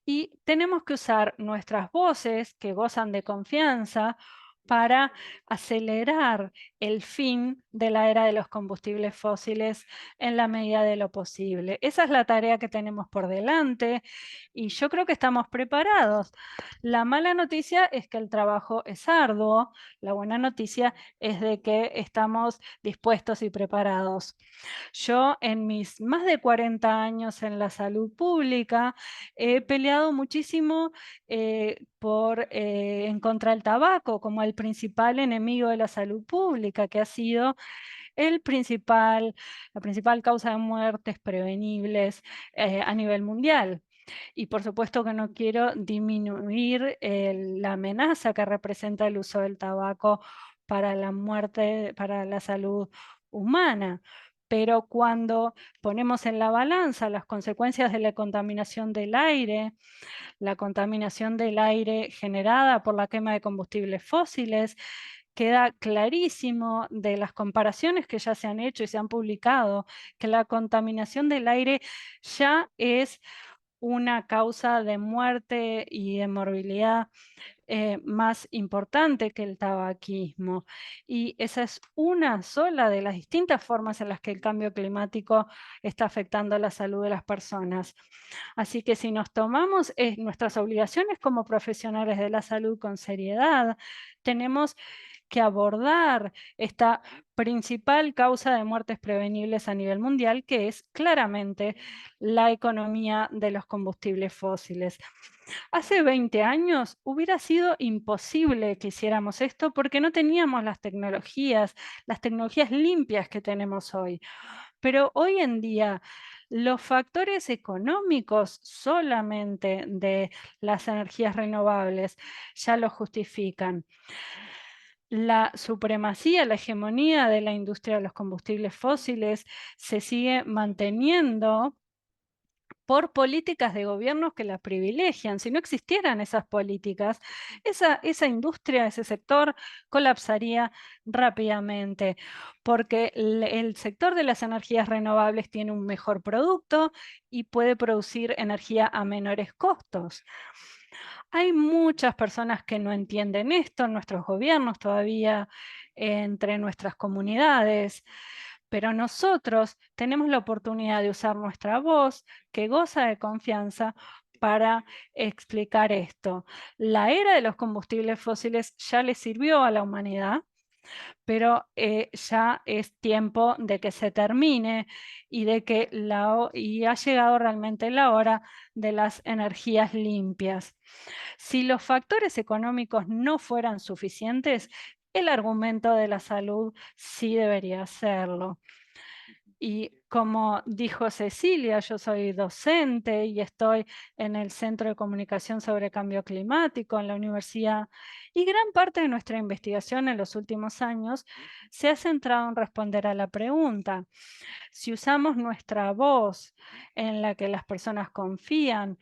Y tenemos que usar nuestras voces que gozan de confianza para acelerar el fin de la era de los combustibles fósiles en la medida de lo posible. Esa es la tarea que tenemos por delante y yo creo que estamos preparados. La mala noticia es que el trabajo es arduo, la buena noticia es de que estamos dispuestos y preparados. Yo en mis más de 40 años en la salud pública he peleado muchísimo en contra del tabaco como el principal enemigo de la salud pública, que ha sido la principal causa de muertes prevenibles a nivel mundial. Y por supuesto que no quiero disminuir la amenaza que representa el uso del tabaco para la muerte, para la salud humana. Pero cuando ponemos en la balanza las consecuencias de la contaminación del aire, la contaminación del aire generada por la quema de combustibles fósiles, queda clarísimo de las comparaciones que ya se han hecho y se han publicado, que la contaminación del aire ya es una causa de muerte y de morbilidad más importante que el tabaquismo. Y esa es una sola de las distintas formas en las que el cambio climático está afectando la salud de las personas. Así que si nos tomamos nuestras obligaciones como profesionales de la salud con seriedad, tenemos que abordar esta principal causa de muertes prevenibles a nivel mundial, que es claramente la economía de los combustibles fósiles. Hace 20 años hubiera sido imposible que hiciéramos esto porque no teníamos las tecnologías limpias que tenemos hoy. Pero hoy en día los factores económicos solamente de las energías renovables ya lo justifican. La supremacía, la hegemonía de la industria de los combustibles fósiles se sigue manteniendo por políticas de gobiernos que la privilegian. Si no existieran esas políticas, esa industria, ese sector colapsaría rápidamente, porque el sector de las energías renovables tiene un mejor producto y puede producir energía a menores costos. Hay muchas personas que no entienden esto, en nuestros gobiernos todavía, entre nuestras comunidades, pero nosotros tenemos la oportunidad de usar nuestra voz, que goza de confianza, para explicar esto. La era de los combustibles fósiles ya le sirvió a la humanidad, pero ya es tiempo de que se termine y de que y ha llegado realmente la hora de las energías limpias. Si los factores económicos no fueran suficientes, el argumento de la salud sí debería serlo. Y como dijo Cecilia, yo soy docente y estoy en el Centro de Comunicación sobre Cambio Climático en la universidad, y gran parte de nuestra investigación en los últimos años se ha centrado en responder a la pregunta: si usamos nuestra voz en la que las personas confían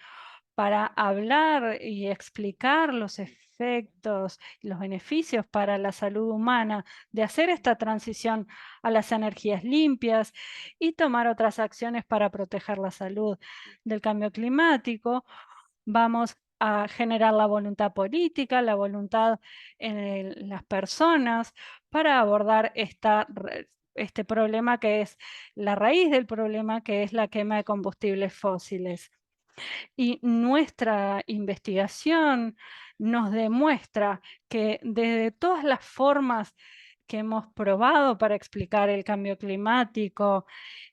para hablar y explicar los efectos y los beneficios para la salud humana de hacer esta transición a las energías limpias y tomar otras acciones para proteger la salud del cambio climático, vamos a generar la voluntad política, la voluntad en las personas para abordar este problema que es la raíz del problema, que es la quema de combustibles fósiles. Y nuestra investigación nos demuestra que desde todas las formas que hemos probado para explicar el cambio climático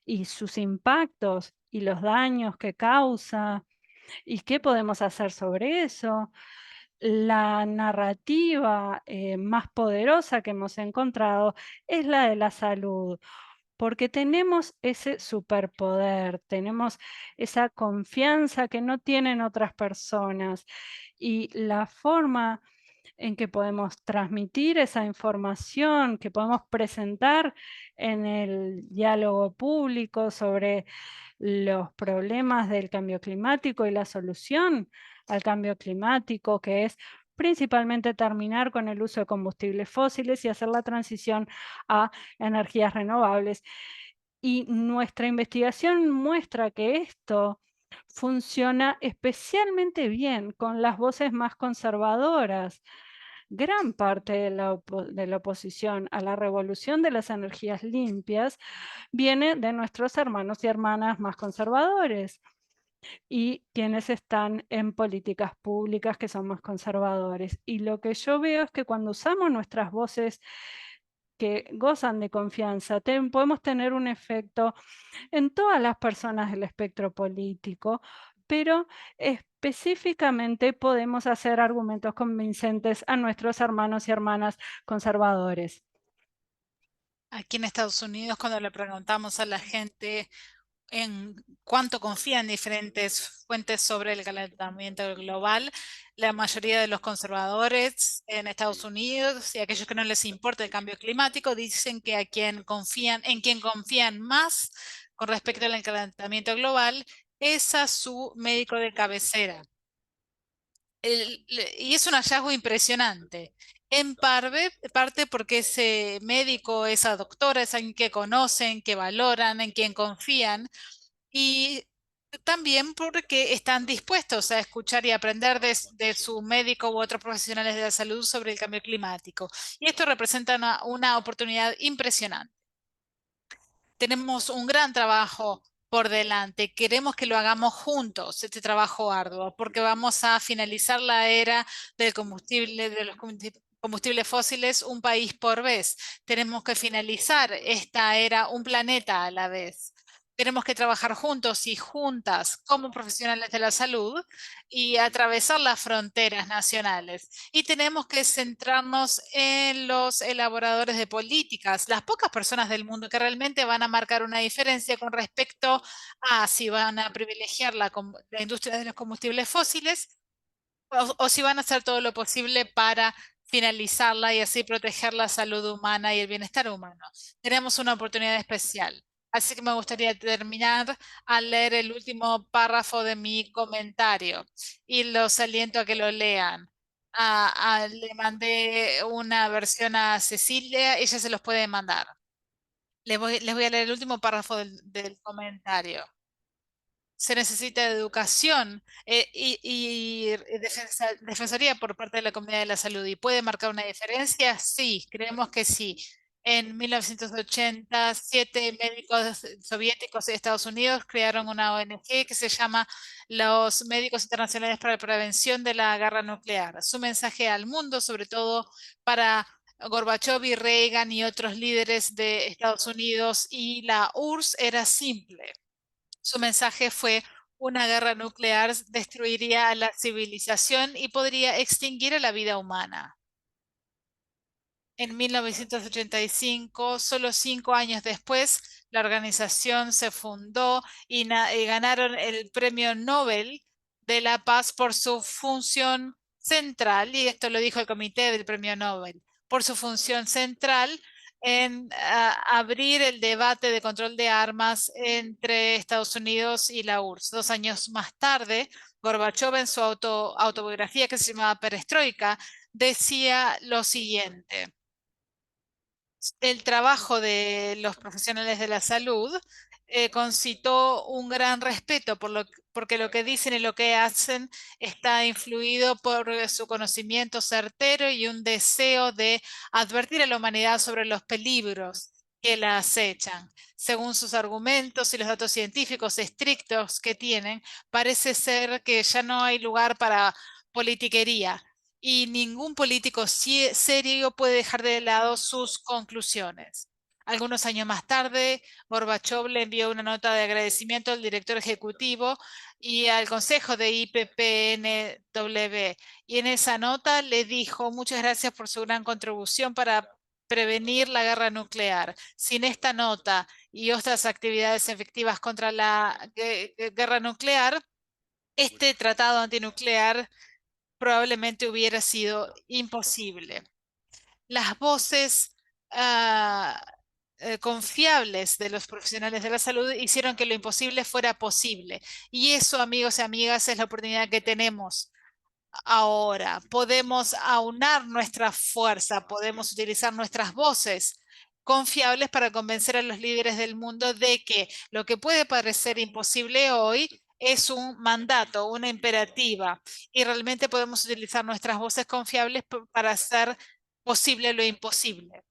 y sus impactos y los daños que causa y qué podemos hacer sobre eso, la narrativa más poderosa que hemos encontrado es la de la salud, porque tenemos ese superpoder, tenemos esa confianza que no tienen otras personas y la forma en que podemos transmitir esa información, que podemos presentar en el diálogo público sobre los problemas del cambio climático y la solución al cambio climático, que es principalmente terminar con el uso de combustibles fósiles y hacer la transición a energías renovables. Y nuestra investigación muestra que esto funciona especialmente bien con las voces más conservadoras. Gran parte de la oposición a la revolución de las energías limpias viene de nuestros hermanos y hermanas más conservadores y quienes están en políticas públicas que son más conservadores. Y lo que yo veo es que cuando usamos nuestras voces que gozan de confianza, podemos tener un efecto en todas las personas del espectro político, pero específicamente podemos hacer argumentos convincentes a nuestros hermanos y hermanas conservadores. Aquí en Estados Unidos, cuando le preguntamos a la gente en cuánto confían en diferentes fuentes sobre el calentamiento global, la mayoría de los conservadores en Estados Unidos y aquellos que no les importa el cambio climático dicen que en quien confían más con respecto al calentamiento global es a su médico de cabecera. Y es un hallazgo impresionante. Parte porque ese médico, esa doctora, es alguien que conocen, que valoran, en quien confían, y también porque están dispuestos a escuchar y aprender de su médico u otros profesionales de la salud sobre el cambio climático. Y esto representa una oportunidad impresionante. Tenemos un gran trabajo por delante. Queremos que lo hagamos juntos, este trabajo arduo, porque vamos a finalizar la era del combustible, de los combustibles fósiles un país por vez. Tenemos que finalizar esta era un planeta a la vez. Tenemos que trabajar juntos y juntas como profesionales de la salud y atravesar las fronteras nacionales. Y tenemos que centrarnos en los elaboradores de políticas, las pocas personas del mundo que realmente van a marcar una diferencia con respecto a si van a privilegiar la industria de los combustibles fósiles o si van a hacer todo lo posible para finalizarla y así proteger la salud humana y el bienestar humano. Tenemos una oportunidad especial. Así que me gustaría terminar al leer el último párrafo de mi comentario y los aliento a que lo lean. Le mandé una versión a Cecilia, ella se los puede mandar. Les voy a leer el último párrafo del comentario. Se necesita educación y defensoría por parte de la comunidad de la salud. ¿Y puede marcar una diferencia? Sí, creemos que sí. En 1980, 7 médicos soviéticos de Estados Unidos crearon una ONG que se llama los Médicos Internacionales para la Prevención de la Guerra Nuclear. Su mensaje al mundo, sobre todo para Gorbachev y Reagan y otros líderes de Estados Unidos y la URSS, era simple. Su mensaje fue: una guerra nuclear destruiría a la civilización y podría extinguir a la vida humana. En 1985, solo 5 años después, la organización se fundó y ganaron el Premio Nobel de la Paz por su función central, y esto lo dijo el comité del Premio Nobel, por su función central en abrir el debate de control de armas entre Estados Unidos y la URSS. 2 años más tarde, Gorbachev en su autobiografía que se llamaba Perestroika decía lo siguiente: el trabajo de los profesionales de la salud concitó un gran respeto porque lo que dicen y lo que hacen está influido por su conocimiento certero y un deseo de advertir a la humanidad sobre los peligros que la acechan. Según sus argumentos y los datos científicos estrictos que tienen, parece ser que ya no hay lugar para politiquería y ningún político serio puede dejar de lado sus conclusiones. Algunos años más tarde, Gorbachev le envió una nota de agradecimiento al director ejecutivo y al consejo de IPPNW. Y en esa nota le dijo: muchas gracias por su gran contribución para prevenir la guerra nuclear. Sin esta nota y otras actividades efectivas contra la guerra nuclear, este tratado antinuclear probablemente hubiera sido imposible. Las voces ah, confiables de los profesionales de la salud hicieron que lo imposible fuera posible. Y eso, amigos y amigas, es la oportunidad que tenemos ahora. Podemos aunar nuestra fuerza, podemos utilizar nuestras voces confiables para convencer a los líderes del mundo de que lo que puede parecer imposible hoy es un mandato, una imperativa, y realmente podemos utilizar nuestras voces confiables para hacer posible lo imposible.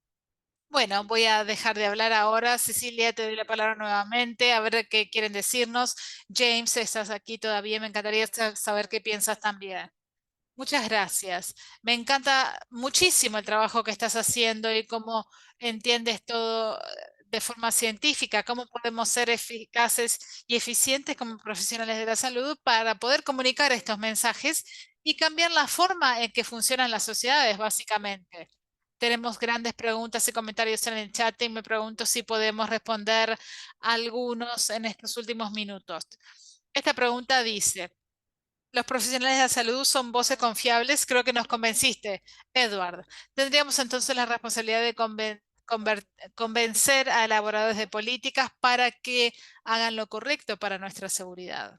Bueno, voy a dejar de hablar ahora. Cecilia, te doy la palabra nuevamente, a ver qué quieren decirnos. James, estás aquí todavía, me encantaría saber qué piensas también. Muchas gracias. Me encanta muchísimo el trabajo que estás haciendo y cómo entiendes todo de forma científica, cómo podemos ser eficaces y eficientes como profesionales de la salud para poder comunicar estos mensajes y cambiar la forma en que funcionan las sociedades, básicamente. Tenemos grandes preguntas y comentarios en el chat y me pregunto si podemos responder algunos en estos últimos minutos. Esta pregunta dice: los profesionales de la salud son voces confiables. Creo que nos convenciste, Edward. Tendríamos entonces la responsabilidad de convencer a elaboradores de políticas para que hagan lo correcto para nuestra seguridad.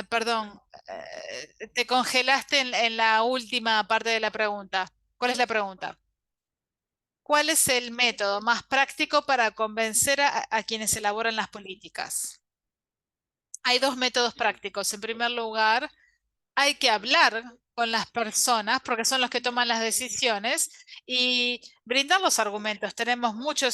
Perdón, te congelaste en la última parte de la pregunta. ¿Cuál es la pregunta? ¿Cuál es el método más práctico para convencer a quienes elaboran las políticas? Hay dos métodos prácticos. En primer lugar, hay que hablar con las personas porque son los que toman las decisiones y brindar los argumentos. Tenemos mucha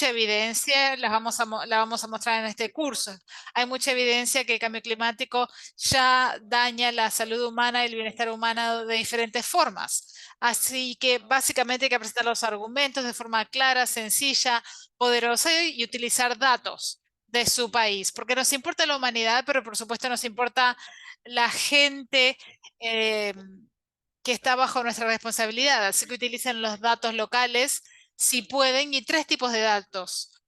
evidencia, la vamos a mostrar en este curso. Hay mucha evidencia que el cambio climático ya daña la salud humana y el bienestar humano de diferentes formas. Así que básicamente hay que presentar los argumentos de forma clara, sencilla, poderosa y utilizar datos de su país, porque nos importa la humanidad, pero por supuesto nos importa la gente eh, que está bajo nuestra responsabilidad. Así que utilicen los datos locales si pueden y tres tipos de datos.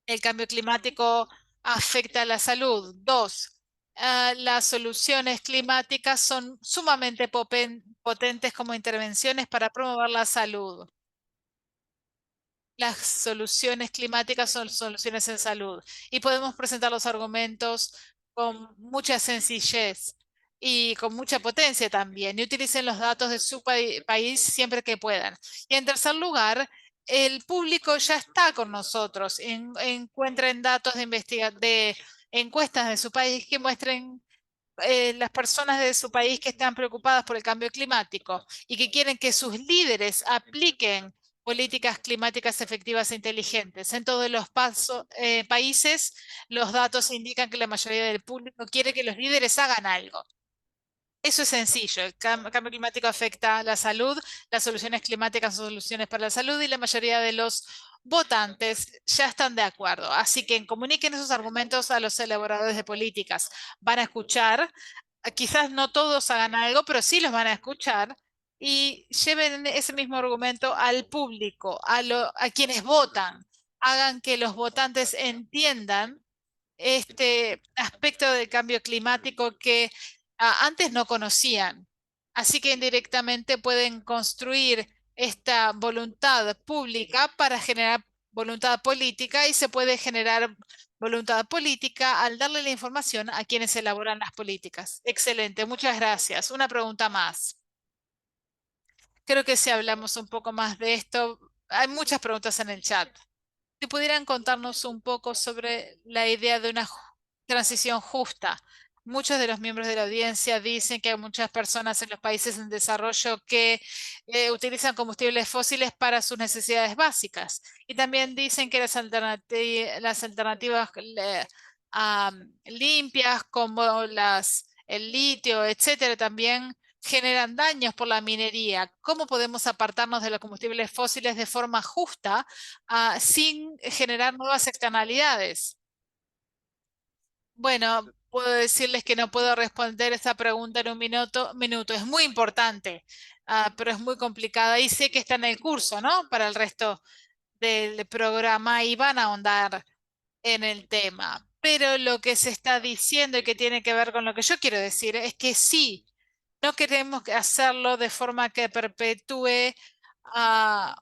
El cambio climático afecta a la salud. Dos, las soluciones climáticas son sumamente potentes como intervenciones para promover la salud. Las soluciones climáticas son soluciones en salud y podemos presentar los argumentos con mucha sencillez y con mucha potencia también, y utilicen los datos de su país siempre que puedan. Y en tercer lugar, el público ya está con nosotros. Encuentren datos de encuestas de su país que muestren las personas de su país que están preocupadas por el cambio climático y que quieren que sus líderes apliquen políticas climáticas efectivas e inteligentes. En todos los países, los datos indican que la mayoría del público quiere que los líderes hagan algo. Eso es sencillo. El cambio climático afecta la salud, las soluciones climáticas son soluciones para la salud y la mayoría de los votantes ya están de acuerdo. Así que comuniquen esos argumentos a los elaboradores de políticas. Van a escuchar, quizás no todos hagan algo, pero sí los van a escuchar y lleven ese mismo argumento al público, a quienes votan. Hagan que los votantes entiendan este aspecto del cambio climático que antes no conocían. Así que indirectamente pueden construir esta voluntad pública para generar voluntad política y se puede generar voluntad política al darle la información a quienes elaboran las políticas. Excelente, muchas gracias. Una pregunta más. Creo que si hablamos un poco más de esto, hay muchas preguntas en el chat. Si pudieran contarnos un poco sobre la idea de una transición justa. Muchos de los miembros de la audiencia dicen que hay muchas personas en los países en desarrollo que utilizan combustibles fósiles para sus necesidades básicas. Y también dicen que las alternativas limpias como el litio, etcétera, también generan daños por la minería. ¿Cómo podemos apartarnos de los combustibles fósiles de forma justa, sin generar nuevas externalidades? Bueno, puedo decirles que no puedo responder esa pregunta en un minuto. Es muy importante, pero es muy complicada y sé que está en el curso, ¿no? Para el resto del programa y van a ahondar en el tema. Pero lo que se está diciendo y que tiene que ver con lo que yo quiero decir es que sí, no queremos hacerlo de forma que perpetúe ah,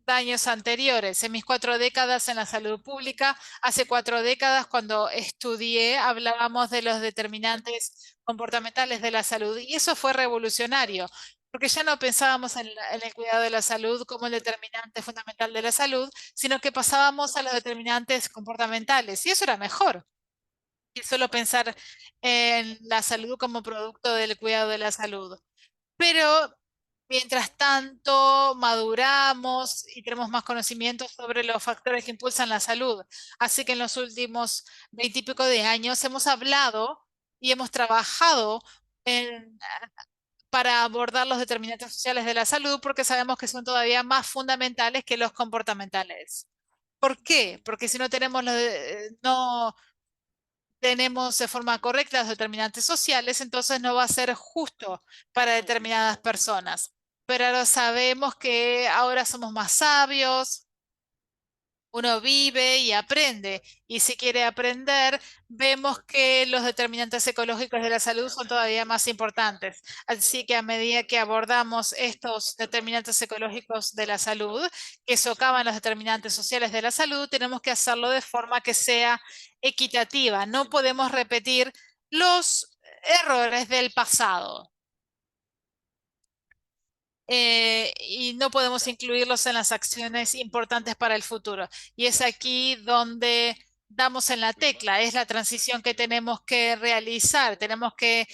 daños anteriores. En mis 4 décadas en la salud pública, hace 4 décadas cuando estudié, hablábamos de los determinantes comportamentales de la salud y eso fue revolucionario. Porque ya no pensábamos en el cuidado de la salud como el determinante fundamental de la salud, sino que pasábamos a los determinantes comportamentales y eso era mejor que solo pensar en la salud como producto del cuidado de la salud. Pero mientras tanto, maduramos y tenemos más conocimientos sobre los factores que impulsan la salud. Así que en los últimos 20 y pico de años hemos hablado y hemos trabajado en- para abordar los determinantes sociales de la salud porque sabemos que son todavía más fundamentales que los comportamentales. ¿Por qué? Porque si no tenemos no tenemos de forma correcta los determinantes sociales, entonces no va a ser justo para determinadas personas. Pero ahora sabemos que ahora somos más sabios, uno vive y aprende, y si quiere aprender, vemos que los determinantes ecológicos de la salud son todavía más importantes. Así que a medida que abordamos estos determinantes ecológicos de la salud, que socavan los determinantes sociales de la salud, tenemos que hacerlo de forma que sea equitativa. No podemos repetir los errores del pasado. Y no podemos incluirlos en las acciones importantes para el futuro. Y es aquí donde damos en la tecla, es la transición que tenemos que realizar. Tenemos que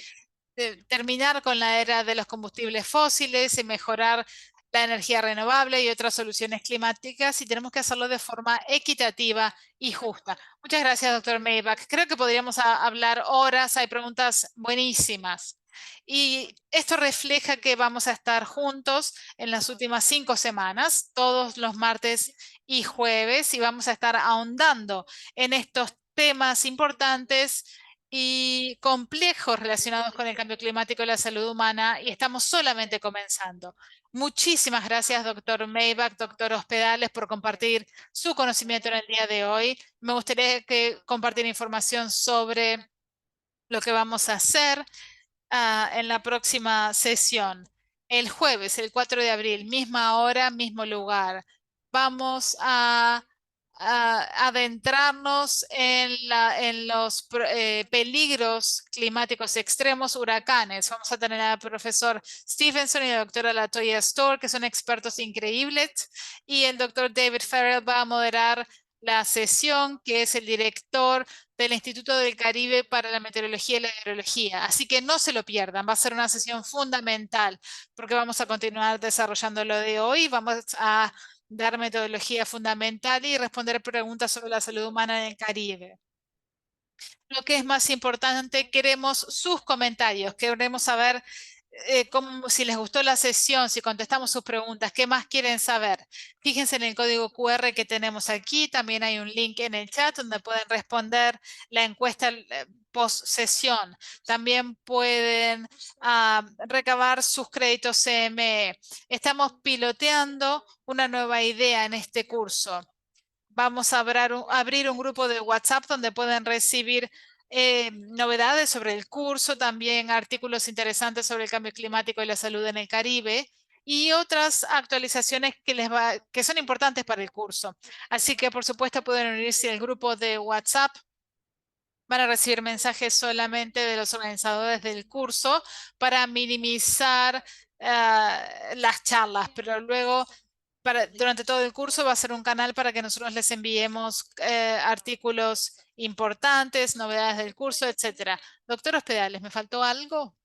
terminar con la era de los combustibles fósiles y mejorar la energía renovable y otras soluciones climáticas y tenemos que hacerlo de forma equitativa y justa. Muchas gracias, doctor Maybach. Creo que podríamos hablar horas, hay preguntas buenísimas. Y esto refleja que vamos a estar juntos en las últimas 5 semanas, todos los martes y jueves, y vamos a estar ahondando en estos temas importantes y complejos relacionados con el cambio climático y la salud humana, y estamos solamente comenzando. Muchísimas gracias, doctor Maybach, doctor Hospedales, por compartir su conocimiento en el día de hoy. Me gustaría que compartir información sobre lo que vamos a hacer en la próxima sesión. El jueves, el 4 de abril, misma hora, mismo lugar. Vamos a adentrarnos en los peligros climáticos extremos, huracanes. Vamos a tener al profesor Stevenson y a la doctora Latoya Storr, que son expertos increíbles, y el doctor David Farrell va a moderar la sesión, que es el director del Instituto del Caribe para la Meteorología y la Hidrología. Así que no se lo pierdan, va a ser una sesión fundamental porque vamos a continuar desarrollando lo de hoy, vamos a dar metodología fundamental y responder preguntas sobre la salud humana en el Caribe. Lo que es más importante, queremos sus comentarios, queremos saber si les gustó la sesión, si contestamos sus preguntas, qué más quieren saber. Fíjense en el código QR que tenemos aquí, también hay un link en el chat donde pueden responder la encuesta post sesión. También pueden recabar sus créditos CME. Estamos piloteando una nueva idea en este curso. Vamos a abrir un grupo de WhatsApp donde pueden recibir novedades sobre el curso, también artículos interesantes sobre el cambio climático y la salud en el Caribe. y otras actualizaciones que son importantes para el curso. Así que, por supuesto, pueden unirse al grupo de WhatsApp. Van a recibir mensajes solamente de los organizadores del curso para minimizar las charlas, pero luego durante todo el curso va a ser un canal para que nosotros les enviemos artículos importantes, novedades del curso, etcétera. Doctor Hospedales, ¿me faltó algo?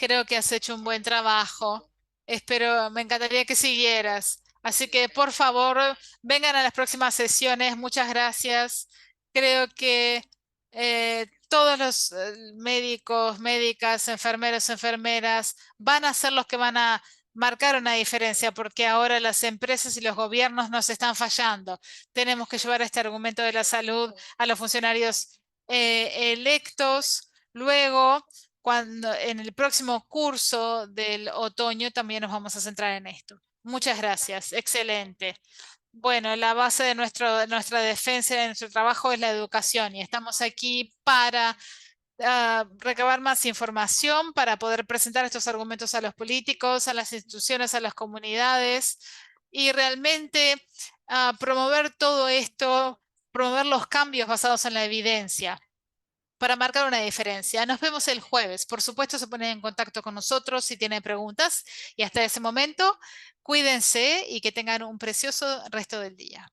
Creo que has hecho un buen trabajo. Espero, me encantaría que siguieras. Así que, por favor, vengan a las próximas sesiones. Muchas gracias. Creo que todos los médicos, médicas, enfermeros, enfermeras van a ser los que van a marcar una diferencia, porque ahora las empresas y los gobiernos nos están fallando. Tenemos que llevar este argumento de la salud a los funcionarios electos. Luego, cuando en el próximo curso del otoño también nos vamos a centrar en esto. Muchas gracias, excelente. Bueno, la base de nuestra defensa, de nuestro trabajo es la educación y estamos aquí para recabar más información, para poder presentar estos argumentos a los políticos, a las instituciones, a las comunidades y realmente promover todo esto, promover los cambios basados en la evidencia para marcar una diferencia. Nos vemos el jueves. Por supuesto, se ponen en contacto con nosotros si tienen preguntas y hasta ese momento, cuídense y que tengan un precioso resto del día.